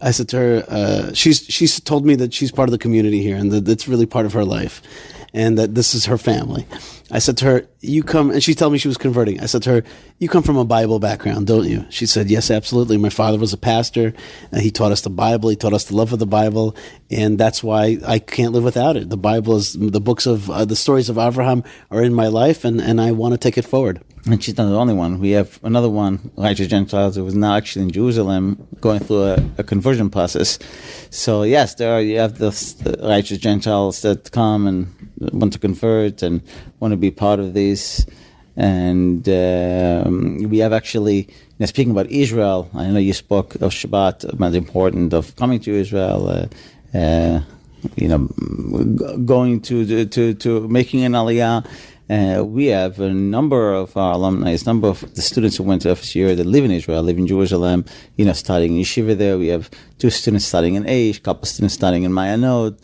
I said to her, she's told me that she's part of the community here and that it's really part of her life and that this is her family. I said to her, you come, and she told me she was converting. I said to her, you come from a Bible background, don't you? She said, yes, absolutely. My father was a pastor. He taught us the Bible. He taught us the love of the Bible. And that's why I can't live without it. The Bible is, the books of, the stories of Abraham are in my life, and I want to take it forward. And she's not the only one. We have another one, righteous Gentiles, who is now actually in Jerusalem going through a conversion process. So yes, you have the righteous Gentiles that come and want to convert and want to be part of this. And we have actually, speaking about Israel, I know you spoke of Shabbat, about the importance of coming to Israel, going to making an aliyah. We have a number of our alumni, a number of the students who went to FSU that live in Israel, live in Jerusalem, studying in yeshiva there. We have 2 students studying in Aish, a couple of students studying in Mayanot.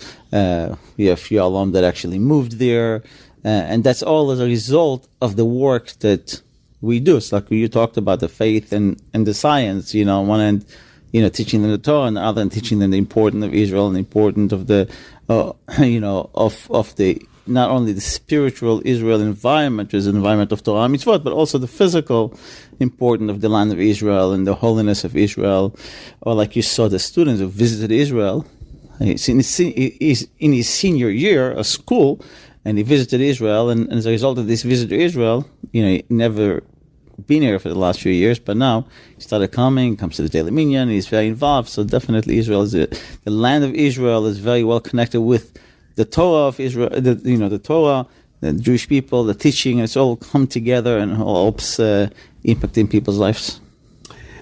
We have a few alum that actually moved there. And that's all as a result of the work that we do. It's like you talked about the faith and the science, on one end, teaching them the Torah, and the other end teaching them the importance of Israel and the importance of the, of the, not only the spiritual Israel environment, which is an environment of Torah and mitzvot, but also the physical importance of the land of Israel and the holiness of Israel. Or like you saw the students who visited Israel, he's in his senior year of school, and he visited Israel, and as a result of this visit to Israel, he never been here for the last few years, but now he started comes to the daily minyan, he's very involved. So definitely Israel is the land of Israel is very well connected with the Torah of Israel, the Torah, the Jewish people, the teaching, it's all come together and all helps impacting people's lives.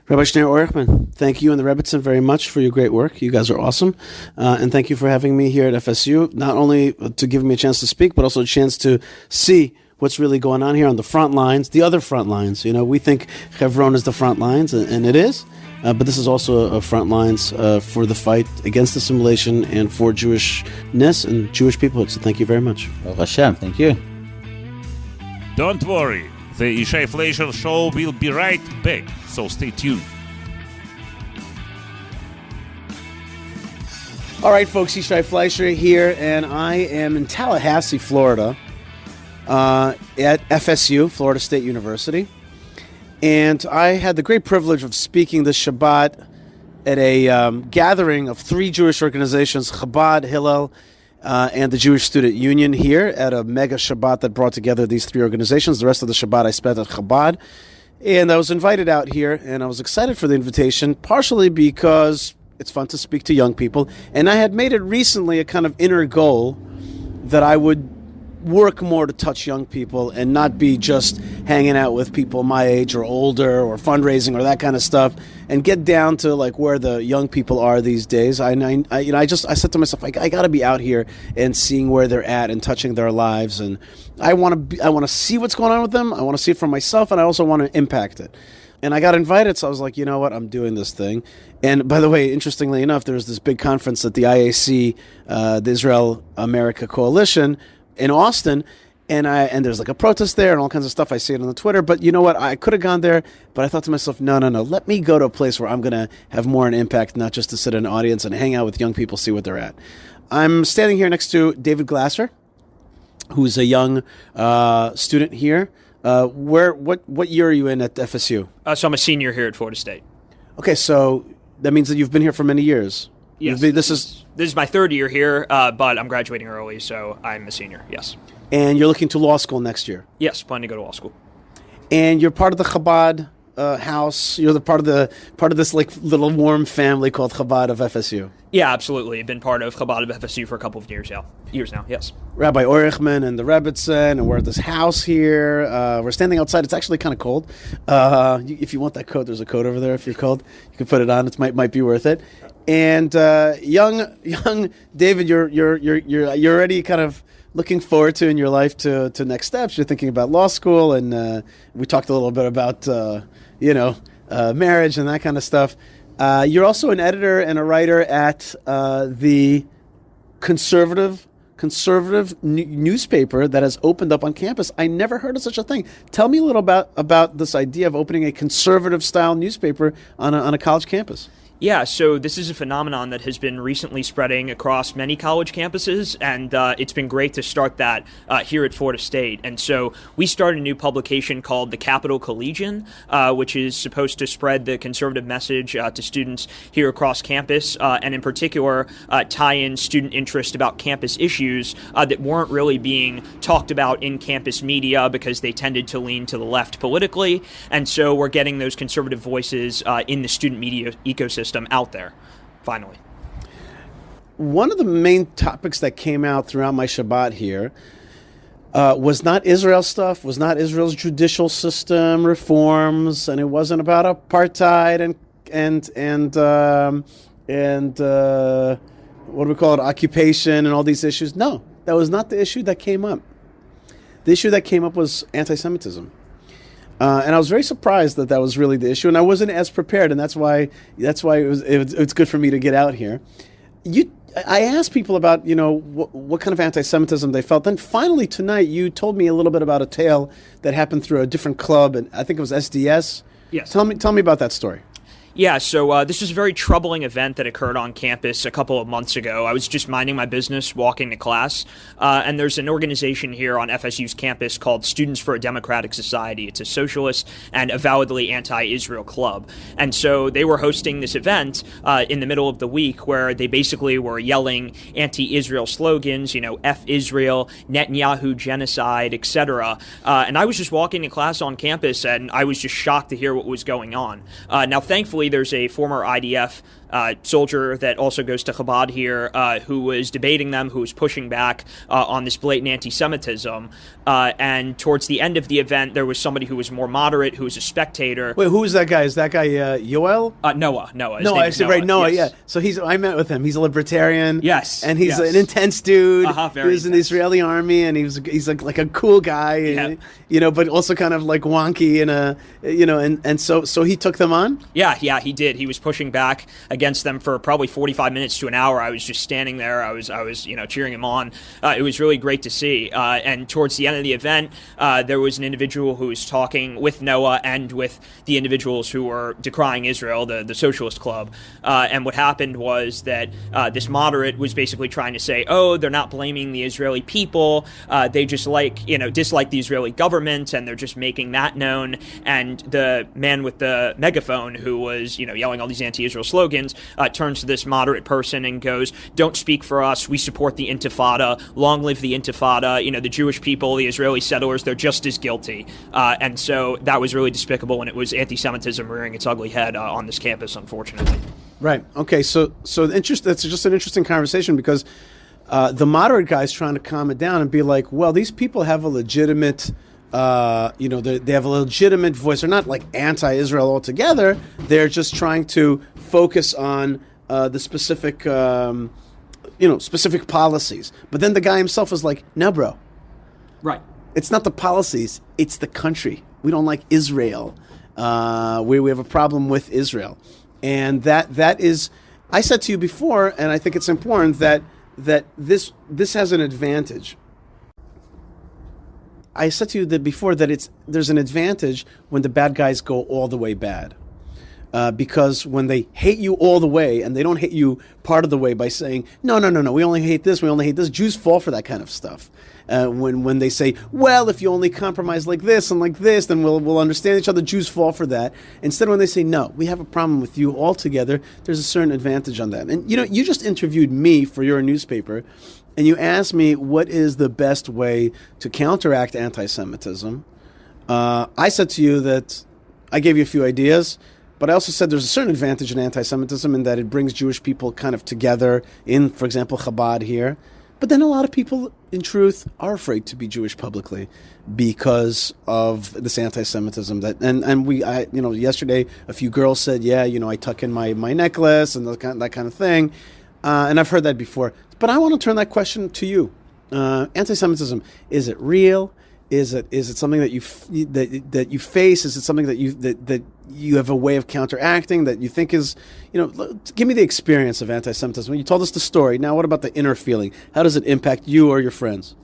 Rabbi Schneur Oirechman, thank you and the Rebbitzin very much for your great work. You guys are awesome. And thank you for having me here at FSU, not only to give me a chance to speak, but also a chance to see what's really going on here on the front lines, the other front lines. We think Hebron is the front lines, and it is. But this is also a front lines for the fight against assimilation and for Jewishness and Jewish peoplehood. So thank you very much. Baruch Hashem, thank you. Don't worry, the Yishai Fleischer Show will be right back, so stay tuned. All right, folks, Yishai Fleischer here, and I am in Tallahassee, Florida, at FSU, Florida State University. And I had the great privilege of speaking this Shabbat at a gathering of 3 Jewish organizations, Chabad, Hillel, and the Jewish Student Union here at a mega Shabbat that brought together these 3 organizations. The rest of the Shabbat I spent at Chabad. And I was invited out here, and I was excited for the invitation, partially because it's fun to speak to young people. And I had made it recently a kind of inner goal that I would work more to touch young people and not be just hanging out with people my age or older or fundraising or that kind of stuff, and get down to like where the young people are these days. I said to myself, I got to be out here and seeing where they're at and touching their lives, and I want to see what's going on with them. I want to see it for myself, and I also want to impact it. And I got invited, so I was like, you know what, I'm doing this thing. And by the way, interestingly enough, there was this big conference at the IAC, the Israel America Coalition, in Austin, and there's like a protest there and all kinds of stuff. I see it on the Twitter, but you know what? I could have gone there, but I thought to myself, no. Let me go to a place where I'm going to have more an impact, not just to sit in an audience and hang out with young people, see what they're at. I'm standing here next to David Glasser, who's a young student here. What year are you in at FSU? So I'm a senior here at Florida State. Okay, so that means that you've been here for many years. Yes. This is my 3rd year here, but I'm graduating early, so I'm a senior, yes. And you're looking to law school next year? Yes, planning to go to law school. And you're part of the Chabad house. You're the part of this like little warm family called Chabad of FSU. Yeah, absolutely. I've been part of Chabad of FSU for a couple of years now, yes. Rabbi Oirechman and the Rebbitzin, and we're at this house here. We're standing outside. It's actually kind of cold. If you want that coat, there's a coat over there. If you're cold, you can put it on. It might be worth it. And young David, you're already kind of looking forward to in your life to next steps. You're thinking about law school, and we talked a little bit about marriage and that kind of stuff. You're also an editor and a writer at the conservative newspaper that has opened up on campus. I never heard of such a thing. Tell me a little about this idea of opening a conservative style newspaper on a college campus. Yeah, so this is a phenomenon that has been recently spreading across many college campuses, and it's been great to start that here at Florida State. And so we started a new publication called The Capital Collegian, which is supposed to spread the conservative message to students here across campus, and in particular tie in student interest about campus issues that weren't really being talked about in campus media because they tended to lean to the left politically. And so we're getting those conservative voices in the student media ecosystem out there, finally. One of the main topics that came out throughout my Shabbat here was not Israel stuff, was not Israel's judicial system reforms, and it wasn't about apartheid and what do we call it, occupation and all these issues. No, that was not the issue that came up. The issue that came up was anti-Semitism. And I was very surprised that was really the issue, and I wasn't as prepared, and that's why it's good for me to get out here. I asked people about what kind of anti-Semitism they felt. Then finally tonight, you told me a little bit about a tale that happened through a different club, and I think it was SDS. Yes. Tell me about that story. Yeah, so this was a very troubling event that occurred on campus a couple of months ago. I was just minding my business, walking to class, and there's an organization here on FSU's campus called Students for a Democratic Society. It's a socialist and avowedly anti-Israel club. And so they were hosting this event in the middle of the week where they basically were yelling anti-Israel slogans, F Israel, Netanyahu genocide, etc. And I was just walking to class on campus, and I was just shocked to hear what was going on. Now, thankfully, there's a former IDF soldier that also goes to Chabad here who was debating them, who was pushing back on this blatant anti-Semitism. And towards the end of the event, there was somebody who was more moderate, who was a spectator. Wait, who is that guy? Is that guy Yoel? Noah. No, I said right, Noah. Yes. Yeah. So I met with him. He's a libertarian. Yes. And he's an intense dude. Very he was in the Israeli army, and he's like a cool guy. Yeah. But also kind of like wonky and so he took them on. Yeah, he did. He was pushing back against them for probably 45 minutes to an hour. I was just standing there. I was cheering him on. It was really great to see. And towards the end of the event, there was an individual who was talking with Noah and with the individuals who were decrying Israel, the Socialist Club. And what happened was that this moderate was basically trying to say, oh, they're not blaming the Israeli people. They just dislike the Israeli government, and they're just making that known. And the man with the megaphone who was, yelling all these anti-Israel slogans, turns to this moderate person and goes, don't speak for us. We support the Intifada. Long live the Intifada. The Jewish people, the Israeli settlers, they're just as guilty. And so that was really despicable, and it was anti-Semitism rearing its ugly head on this campus, unfortunately. Right. Okay. So that's just an interesting conversation because the moderate guy's trying to calm it down and be like, well, these people have a legitimate they have a legitimate voice. They're not like anti-Israel altogether. They're just trying to focus on the specific, specific policies. But then the guy himself was like, no, bro. Right. It's not the policies. It's the country. We don't like Israel. We have a problem with Israel. And that is, I said to you before, and I think it's important that this has an advantage. I said to you that before that there's an advantage when the bad guys go all the way bad. Because when they hate you all the way and they don't hate you part of the way by saying, no, we only hate this, Jews fall for that kind of stuff. When they say, well, if you only compromise like this, then we'll understand each other, Jews fall for that. Instead, when they say, no, we have a problem with you altogether, there's a certain advantage on that. And, you just interviewed me for your newspaper, and you asked me what is the best way to counteract anti-Semitism. I said to you that I gave you a few ideas, but I also said there's a certain advantage in anti-Semitism in that it brings Jewish people kind of together in, for example, Chabad here. But then a lot of people, in truth, are afraid to be Jewish publicly because of this anti-Semitism. Yesterday a few girls said, I tuck in my necklace and that kind of thing. And I've heard that before. But I want to turn that question to you. Anti-Semitism, is it real? Is it something that you face? Is it something that you have a way of counteracting that you think is, give me the experience of anti-Semitism. You told us the story. Now, what about the inner feeling? How does it impact you or your friends?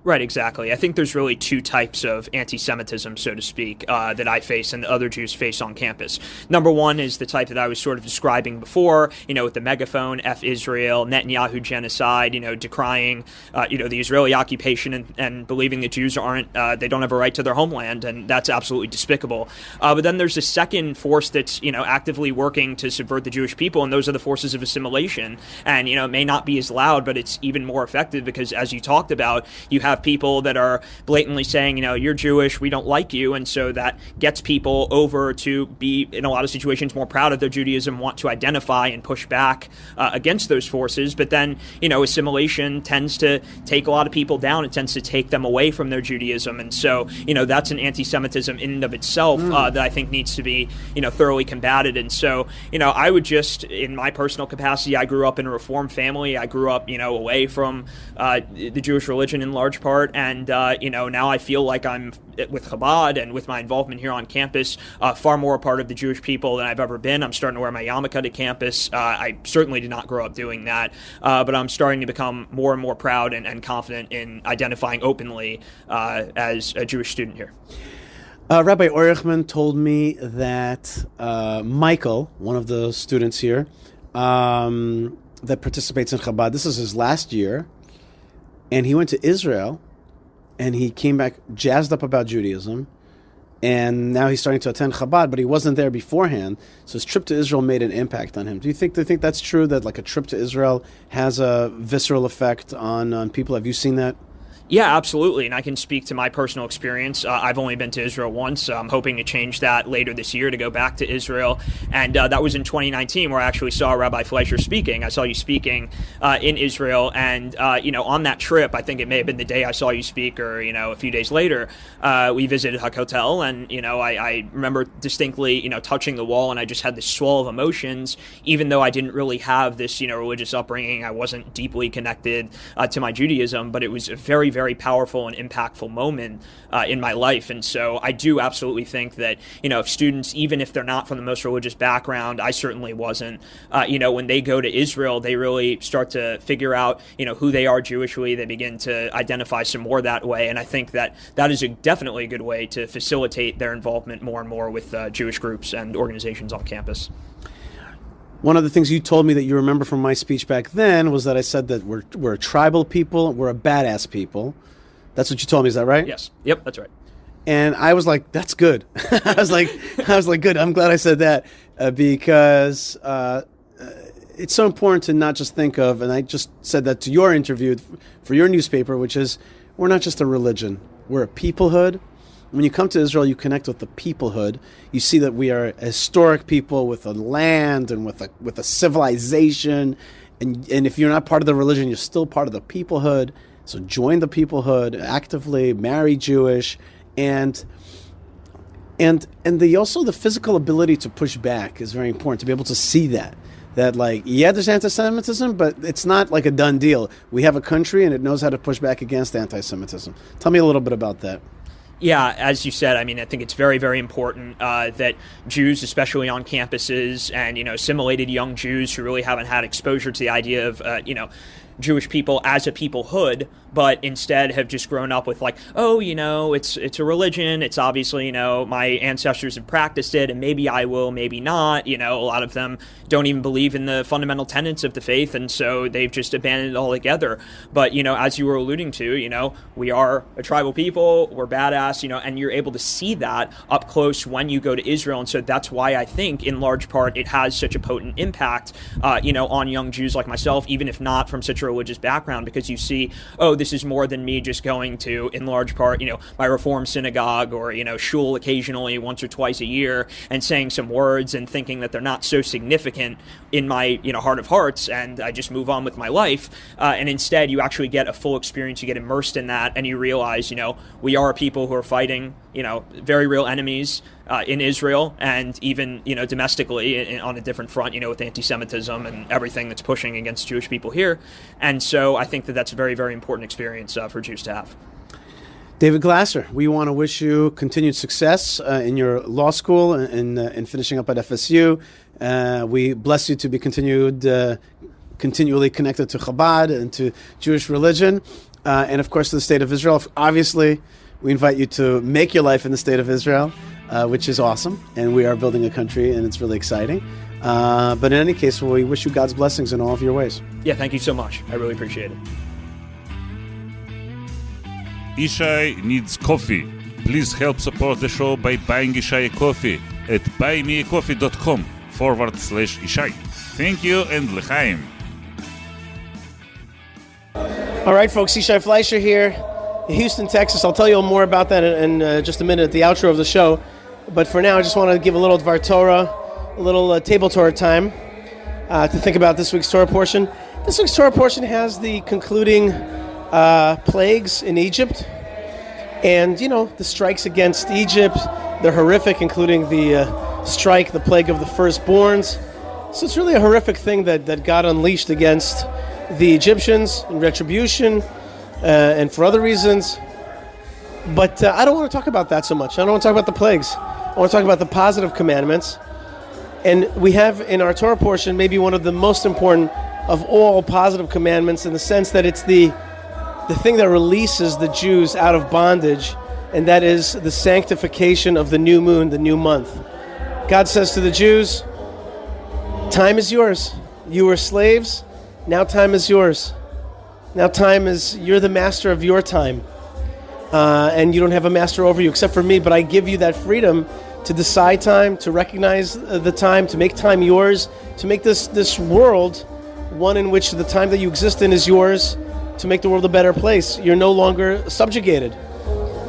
Right, exactly. I think there's really two types of anti-Semitism, so to speak, that I face and the other Jews face on campus. Number one is the type that I was sort of describing before, with the megaphone, F Israel, Netanyahu genocide, decrying, the Israeli occupation and believing that Jews they don't have a right to their homeland, and that's absolutely despicable. But then there's a second force that's, actively working to subvert the Jewish people, and those are the forces of assimilation. And, it may not be as loud, but it's even more effective because, as you talked about, you have people that are blatantly saying, you're Jewish, we don't like you, and so that gets people over to be, in a lot of situations, more proud of their Judaism, want to identify and push back against those forces. But then, assimilation tends to take a lot of people down. It tends to take them away from their Judaism, and so, that's an anti-Semitism in and of itself that I think needs to be, thoroughly combated. And so, I would just, in my personal capacity, I grew up in a Reform family. I grew up, away from the Jewish religion in large part. And, now I feel like I'm, with Chabad and with my involvement here on campus, far more a part of the Jewish people than I've ever been. I'm starting to wear my yarmulke to campus. I certainly did not grow up doing that, but I'm starting to become more and more proud and confident in identifying openly as a Jewish student here. Rabbi Oirechman told me that Michael, one of the students here, that participates in Chabad, this is his last year, and he went to Israel, and he came back jazzed up about Judaism, and now he's starting to attend Chabad, but he wasn't there beforehand, so his trip to Israel made an impact on him. Do you think that's true, that like a trip to Israel has a visceral effect on people? Have you seen that? Yeah, absolutely. And I can speak to my personal experience. I've only been to Israel once. So I'm hoping to change that later this year to go back to Israel. And that was in 2019 where I actually saw Rabbi Fleischer speaking. I saw you speaking in Israel. And, on that trip, I think it may have been the day I saw you speak or, a few days later, we visited Hakotel. And, I remember distinctly, touching the wall, and I just had this swell of emotions, even though I didn't really have this, religious upbringing. I wasn't deeply connected to my Judaism, but it was a very, very powerful and impactful moment in my life. And so I do absolutely think that, if students, even if they're not from the most religious background, I certainly wasn't, when they go to Israel, they really start to figure out, who they are Jewishly. They begin to identify some more that way. And I think that is definitely a good way to facilitate their involvement more and more with Jewish groups and organizations on campus. One of the things you told me that you remember from my speech back then was that I said that we're a tribal people, we're a badass people. That's what you told me, is that right? Yes. Yep, that's right. And I was like, that's good. I was like, good. I'm glad I said that because it's so important to not just think of, and I just said that to your interview for your newspaper, which is we're not just a religion, we're a peoplehood. When you come to Israel, you connect with the peoplehood. You see that we are a historic people with a land and with a civilization. And if you're not part of the religion, you're still part of the peoplehood. So join the peoplehood actively, marry Jewish, and also the physical ability to push back is very important, to be able to see that like, yeah, there's anti-Semitism, but it's not like a done deal. We have a country and it knows how to push back against anti-Semitism. Tell me a little bit about that. Yeah, as you said, I think it's very, very important that Jews, especially on campuses, and assimilated young Jews who really haven't had exposure to the idea of Jewish people as a peoplehood, but instead have just grown up with like, oh, it's a religion. It's obviously, my ancestors have practiced it, and maybe I will, maybe not. A lot of them don't even believe in the fundamental tenets of the faith, and so they've just abandoned it altogether. But, as you were alluding to, we are a tribal people, we're badass, and you're able to see that up close when you go to Israel. And so that's why I think, in large part, it has such a potent impact, on young Jews like myself, even if not from such a religious background, because you see, oh, this is more than me just going to, in large part, my Reform synagogue or, shul occasionally once or twice a year and saying some words and thinking that they're not so significant in my, heart of hearts, and I just move on with my life. And instead, you actually get a full experience, you get immersed in that, and you realize, we are people who are fighting, very real enemies in Israel, and even, domestically on a different front, with anti-Semitism and everything that's pushing against Jewish people here. And so I think that that's a very, very important experience for Jews to have. David Glasser, we want to wish you continued success in your law school and in finishing up at FSU. We bless you to be continually connected to Chabad and to Jewish religion. and of course to the state of Israel. Obviously, we invite you to make your life in the state of Israel, which is awesome, and we are building a country, and it's really exciting. But in any case, we wish you God's blessings in all of your ways. Yeah, thank you so much. I really appreciate it. Yishai needs coffee. Please help support the show by buying Yishai a coffee at buymeacoffee.com/Yishai. Thank you and l'chaim. All right, folks, Yishai Fleischer here in Houston, Texas. I'll tell you more about that in just a minute at the outro of the show. But for now, I just want to give a little Dvar Torah, a little table Torah time to think about this week's Torah portion. This week's Torah portion has the concluding plagues in Egypt. And, the strikes against Egypt, they're horrific, including the strike, the plague of the firstborns. So it's really a horrific thing that God unleashed against the Egyptians in retribution and for other reasons. But I don't want to talk about that so much. I don't want to talk about the plagues. I want to talk about the positive commandments. And we have in our Torah portion maybe one of the most important of all positive commandments, in the sense that it's the thing that releases the Jews out of bondage, and that is the sanctification of the new moon, the new month. God says to the Jews, time is yours. You were slaves, now time is yours. Now you're the master of your time. And you don't have a master over you except for me, but I give you that freedom to decide time, to recognize the time, to make time yours, to make this world one in which the time that you exist in is yours, to make the world a better place. You're no longer subjugated.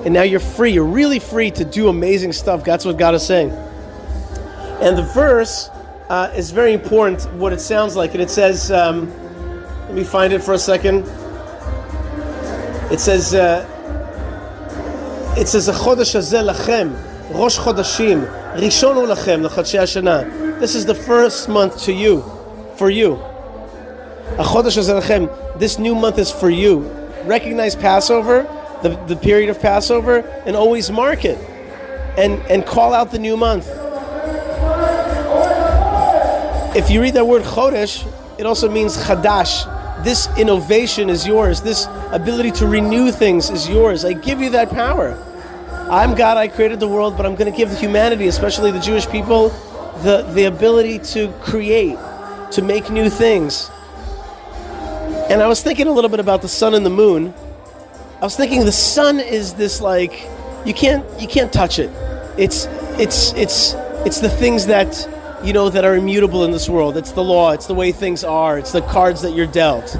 And now you're free. You're really free to do amazing stuff. That's what God is saying. And the verse is very important, what it sounds like. And it says, let me find it for a second. It says, "Chodesh hazeh lachem, Rosh Chodashim, Rishon hu lachem, l'chadshei hashana." This is the first month to you, for you. Chodesh hazeh lachem. This new month is for you. Recognize Passover, the period of Passover, and always mark it, and call out the new month. If you read that word Chodesh, it also means Chadash. This innovation is yours. This ability to renew things is yours. I give you that power. I'm God, I created the world, but I'm going to give humanity, especially the Jewish people, the ability to create, to make new things. And I was thinking a little bit about the sun and the moon. I was thinking the sun is this, like, you can't touch it. It's the things that that are immutable in this world. It's the law, it's the way things are, it's the cards that you're dealt.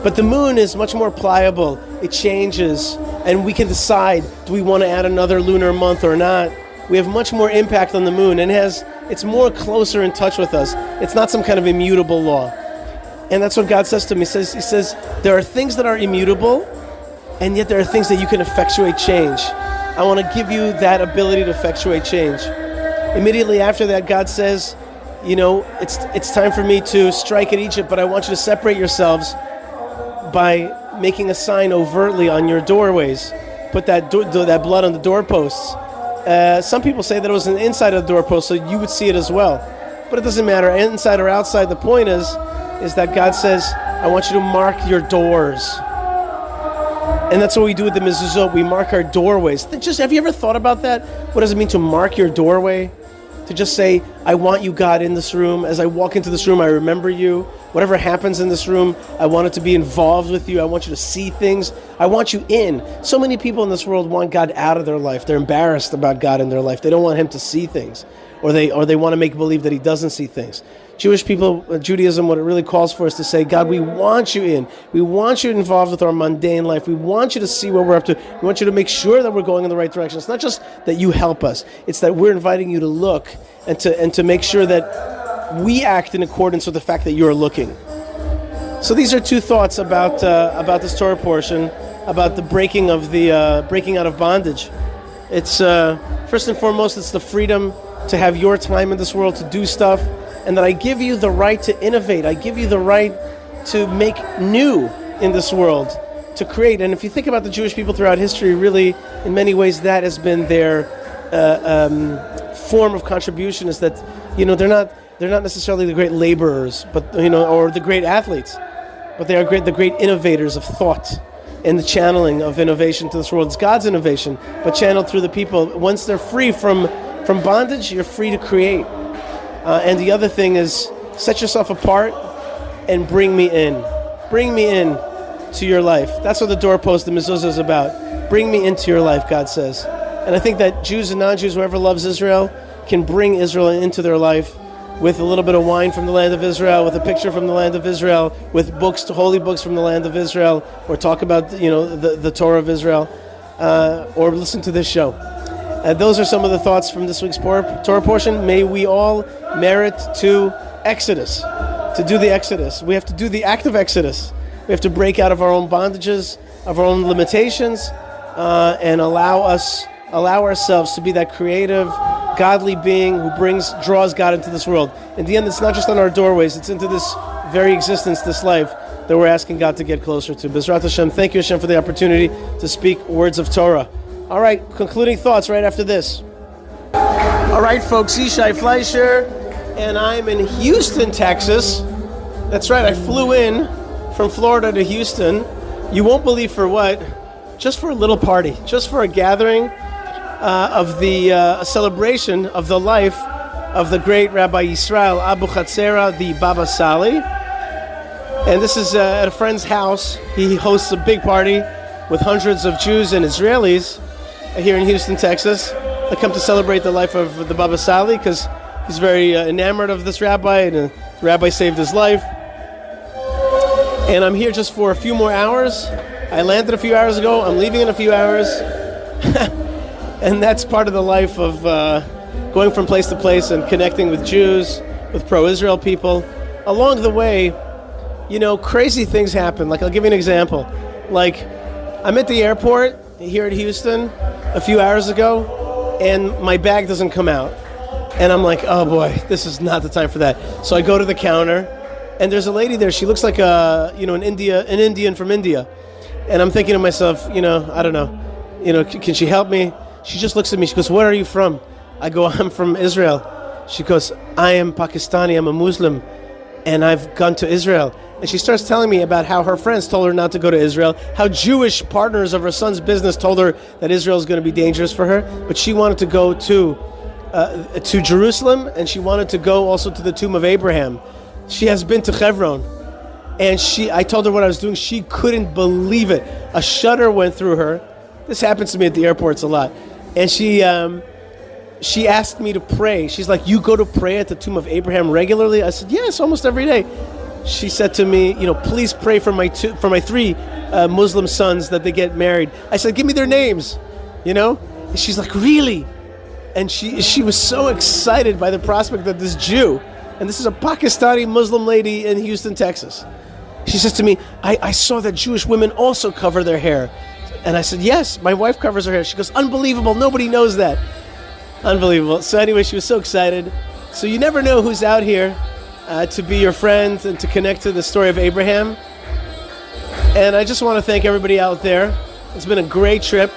But the moon is much more pliable. It changes, and we can decide, do we want to add another lunar month or not? We have much more impact on the moon, and it's more closer in touch with us. It's not some kind of immutable law. And that's what God says to me. He says, there are things that are immutable, and yet there are things that you can effectuate change. I want to give you that ability to effectuate change. Immediately after that, God says, it's time for me to strike at Egypt, but I want you to separate yourselves by making a sign overtly on your doorways. Put that blood on the doorposts. Some people say that it was on the inside of the doorpost, so you would see it as well. But it doesn't matter, inside or outside. The point is that God says, I want you to mark your doors. And that's what we do with the mezuzot. We mark our doorways. Have you ever thought about that? What does it mean to mark your doorway? To just say, I want you, God, in this room. As I walk into this room, I remember you. Whatever happens in this room, I want it to be involved with you. I want you to see things. I want you in. So many people in this world want God out of their life. They're embarrassed about God in their life. They don't want him to see things. Or they want to make believe that he doesn't see things. Jewish people, Judaism, what it really calls for is to say, God, we want you in. We want you involved with our mundane life. We want you to see what we're up to. We want you to make sure that we're going in the right direction. It's not just that you help us. It's that we're inviting you to look and to make sure that we act in accordance with the fact that you're looking. So these are two thoughts about this Torah portion, about the breaking out of bondage. It's first and foremost, it's the freedom to have your time in this world, to do stuff, and that I give you the right to innovate. I give you the right to make new in this world, to create. And if you think about the Jewish people throughout history, really, in many ways, that has been their form of contribution. Is that they're not necessarily the great laborers, but or the great athletes, but they are the great innovators of thought. in the channeling of innovation to this world. It's God's innovation, but channeled through the people. Once they're free from bondage, you're free to create. And the other thing is, set yourself apart and bring me in. Bring me in to your life. That's what the doorpost, the mezuzah, is about. Bring me into your life, God says. And I think that Jews and non-Jews, whoever loves Israel, can bring Israel into their life with a little bit of wine from the land of Israel, with a picture from the land of Israel, with books, holy books from the land of Israel, or talk about the Torah of Israel, or listen to this show. Those are some of the thoughts from this week's Torah portion. May we all merit to Exodus, to do the Exodus. We have to do the act of Exodus. We have to break out of our own bondages, of our own limitations, and allow ourselves to be that creative, godly being who draws God into this world. In the end, it's not just on our doorways, it's into this very existence, this life, that we're asking God to get closer to. B'ezrat Hashem, thank you, Hashem, for the opportunity to speak words of Torah. All right, concluding thoughts right after this. All right, folks, Yishai Fleischer, and I'm in Houston, Texas. That's right, I flew in from Florida to Houston. You won't believe for what? Just for a little party, just for a gathering of a celebration of the life of the great Rabbi Yisrael Abuhatzeira, the Baba Sali. And this is at a friend's house. He hosts a big party with hundreds of Jews and Israelis here in Houston, Texas. They come to celebrate the life of the Baba Sali because he's very enamored of this rabbi, and the rabbi saved his life. And I'm here just for a few more hours. I landed a few hours ago. I'm leaving in a few hours. And that's part of the life of going from place to place and connecting with Jews, with pro-Israel people. Along the way, crazy things happen. Like, I'll give you an example. Like, I'm at the airport here at Houston a few hours ago, and my bag doesn't come out. And I'm like, oh boy, this is not the time for that. So I go to the counter, and there's a lady there. She looks like an Indian from India. And I'm thinking to myself, I don't know, can she help me? She just looks at me. She goes, where are you from? I go, I'm from Israel. She goes, I am Pakistani. I'm a Muslim, and I've gone to Israel. And she starts telling me about how her friends told her not to go to Israel, how Jewish partners of her son's business told her that Israel is going to be dangerous for her. But she wanted to go to Jerusalem, and she wanted to go also to the tomb of Abraham. She has been to Hebron. And I told her what I was doing. She couldn't believe it. A shudder went through her. This happens to me at the airports a lot. And she asked me to pray. She's like, you go to pray at the tomb of Abraham regularly? I said, yes, almost every day. She said to me, please pray for my three Muslim sons that they get married. I said, give me their names, And she's like, really? And she was so excited by the prospect that this Jew, and this is a Pakistani Muslim lady in Houston, Texas. She says to me, I saw that Jewish women also cover their hair. And I said, yes, my wife covers her hair. She goes, unbelievable, nobody knows that. Unbelievable. So anyway, she was so excited. So you never know who's out here to be your friend and to connect to the story of Abraham. And I just want to thank everybody out there. It's been a great trip.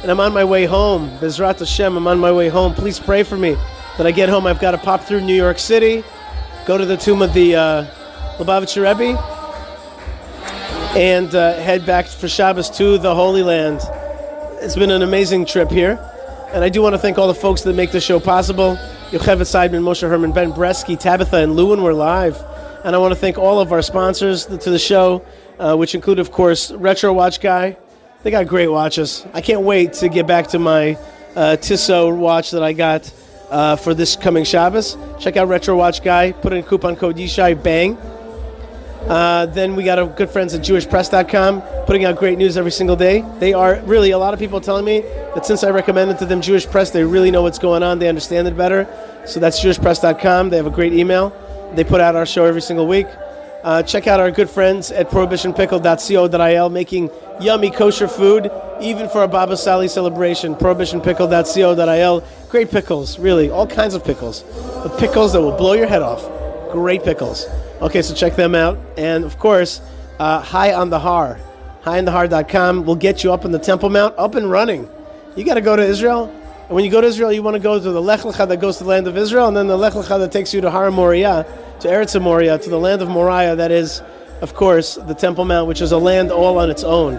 And I'm on my way home. B'ezrat Hashem, I'm on my way home. Please pray for me that I get home. I've got to pop through New York City, go to the tomb of the Lubavitcher Rebbe, and head back for Shabbos to the Holy Land. It's been an amazing trip here. And I do want to thank all the folks that make the show possible. Yocheved Seidman, Moshe Herman, Ben Bresky, Tabitha, and Lewin were live. And I want to thank all of our sponsors to the show, which include, of course, Retro Watch Guy. They got great watches. I can't wait to get back to my Tissot watch that I got for this coming Shabbos. Check out Retro Watch Guy. Put in coupon code Yishai, bang. Then we got our good friends at JewishPress.com putting out great news every single day. They are really, a lot of people telling me that since I recommended to them Jewish Press, they really know what's going on. They understand it better. So that's JewishPress.com. They have a great email. They put out our show every single week. Check out our good friends at ProhibitionPickle.co.il making yummy kosher food, even for a Baba Sali celebration. ProhibitionPickle.co.il. Great pickles, really, all kinds of pickles. The pickles that will blow your head off. Great pickles. Okay, so check them out. And, of course, High on the Har. HighOnTheHar.com will get you up in the Temple Mount, up and running. You got to go to Israel. And when you go to Israel, you want to go to the Lech Lecha that goes to the land of Israel, and then the Lech Lecha that takes you to Har Moriah, to Eretz Moriah, to the land of Moriah, that is, of course, the Temple Mount, which is a land all on its own.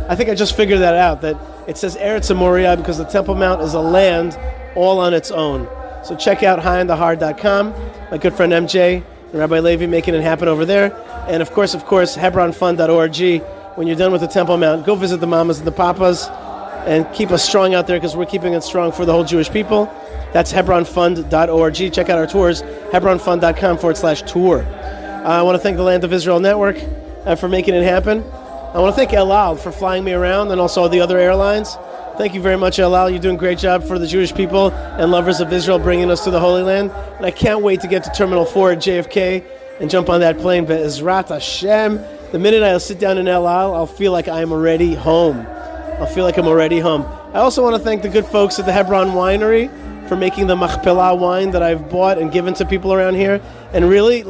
I think I just figured that out, that it says Eretz Moriah because the Temple Mount is a land all on its own. So check out highinthehard.com. My good friend MJ and Rabbi Levi making it happen over there. And of course, hebronfund.org. When you're done with the Temple Mount, go visit the mamas and the papas and keep us strong out there because we're keeping it strong for the whole Jewish people. That's hebronfund.org. Check out our tours, hebronfund.com/tour. I want to thank the Land of Israel Network for making it happen. I want to thank El Al for flying me around and also the other airlines. Thank you very much, El Al. You're doing a great job for the Jewish people and lovers of Israel, bringing us to the Holy Land. And I can't wait to get to Terminal 4 at JFK and jump on that plane. But Ezrat Hashem, the minute I'll sit down in El Al, I'll feel like I'm already home. I also want to thank the good folks at the Hebron Winery for making the Machpelah wine that I've bought and given to people around here. And really,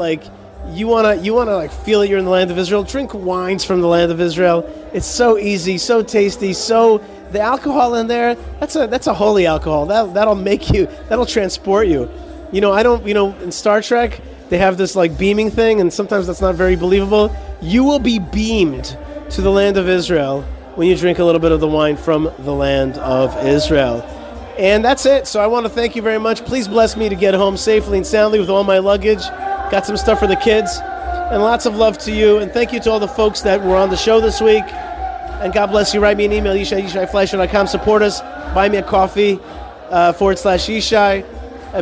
you wanna feel that you're in the land of Israel. Drink wines from the land of Israel. It's so easy, so tasty, the alcohol in there, that's a holy alcohol. That'll transport you. In Star Trek, they have this beaming thing, and sometimes that's not very believable. You will be beamed to the land of Israel when you drink a little bit of the wine from the land of Israel. And that's it. So I want to thank you very much. Please bless me to get home safely and soundly with all my luggage. Got some stuff for the kids. And lots of love to you. And thank you to all the folks that were on the show this week. And God bless you. Write me an email, yishai@yishaifleischer.com. Support us. Buy me a coffee, /Yishai.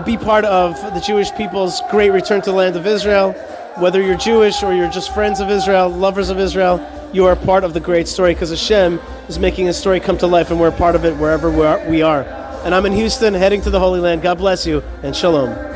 Be part of the Jewish people's great return to the land of Israel. Whether you're Jewish or you're just friends of Israel, lovers of Israel, you are part of the great story because Hashem is making His story come to life, and we're a part of it wherever we are. And I'm in Houston, heading to the Holy Land. God bless you, and shalom.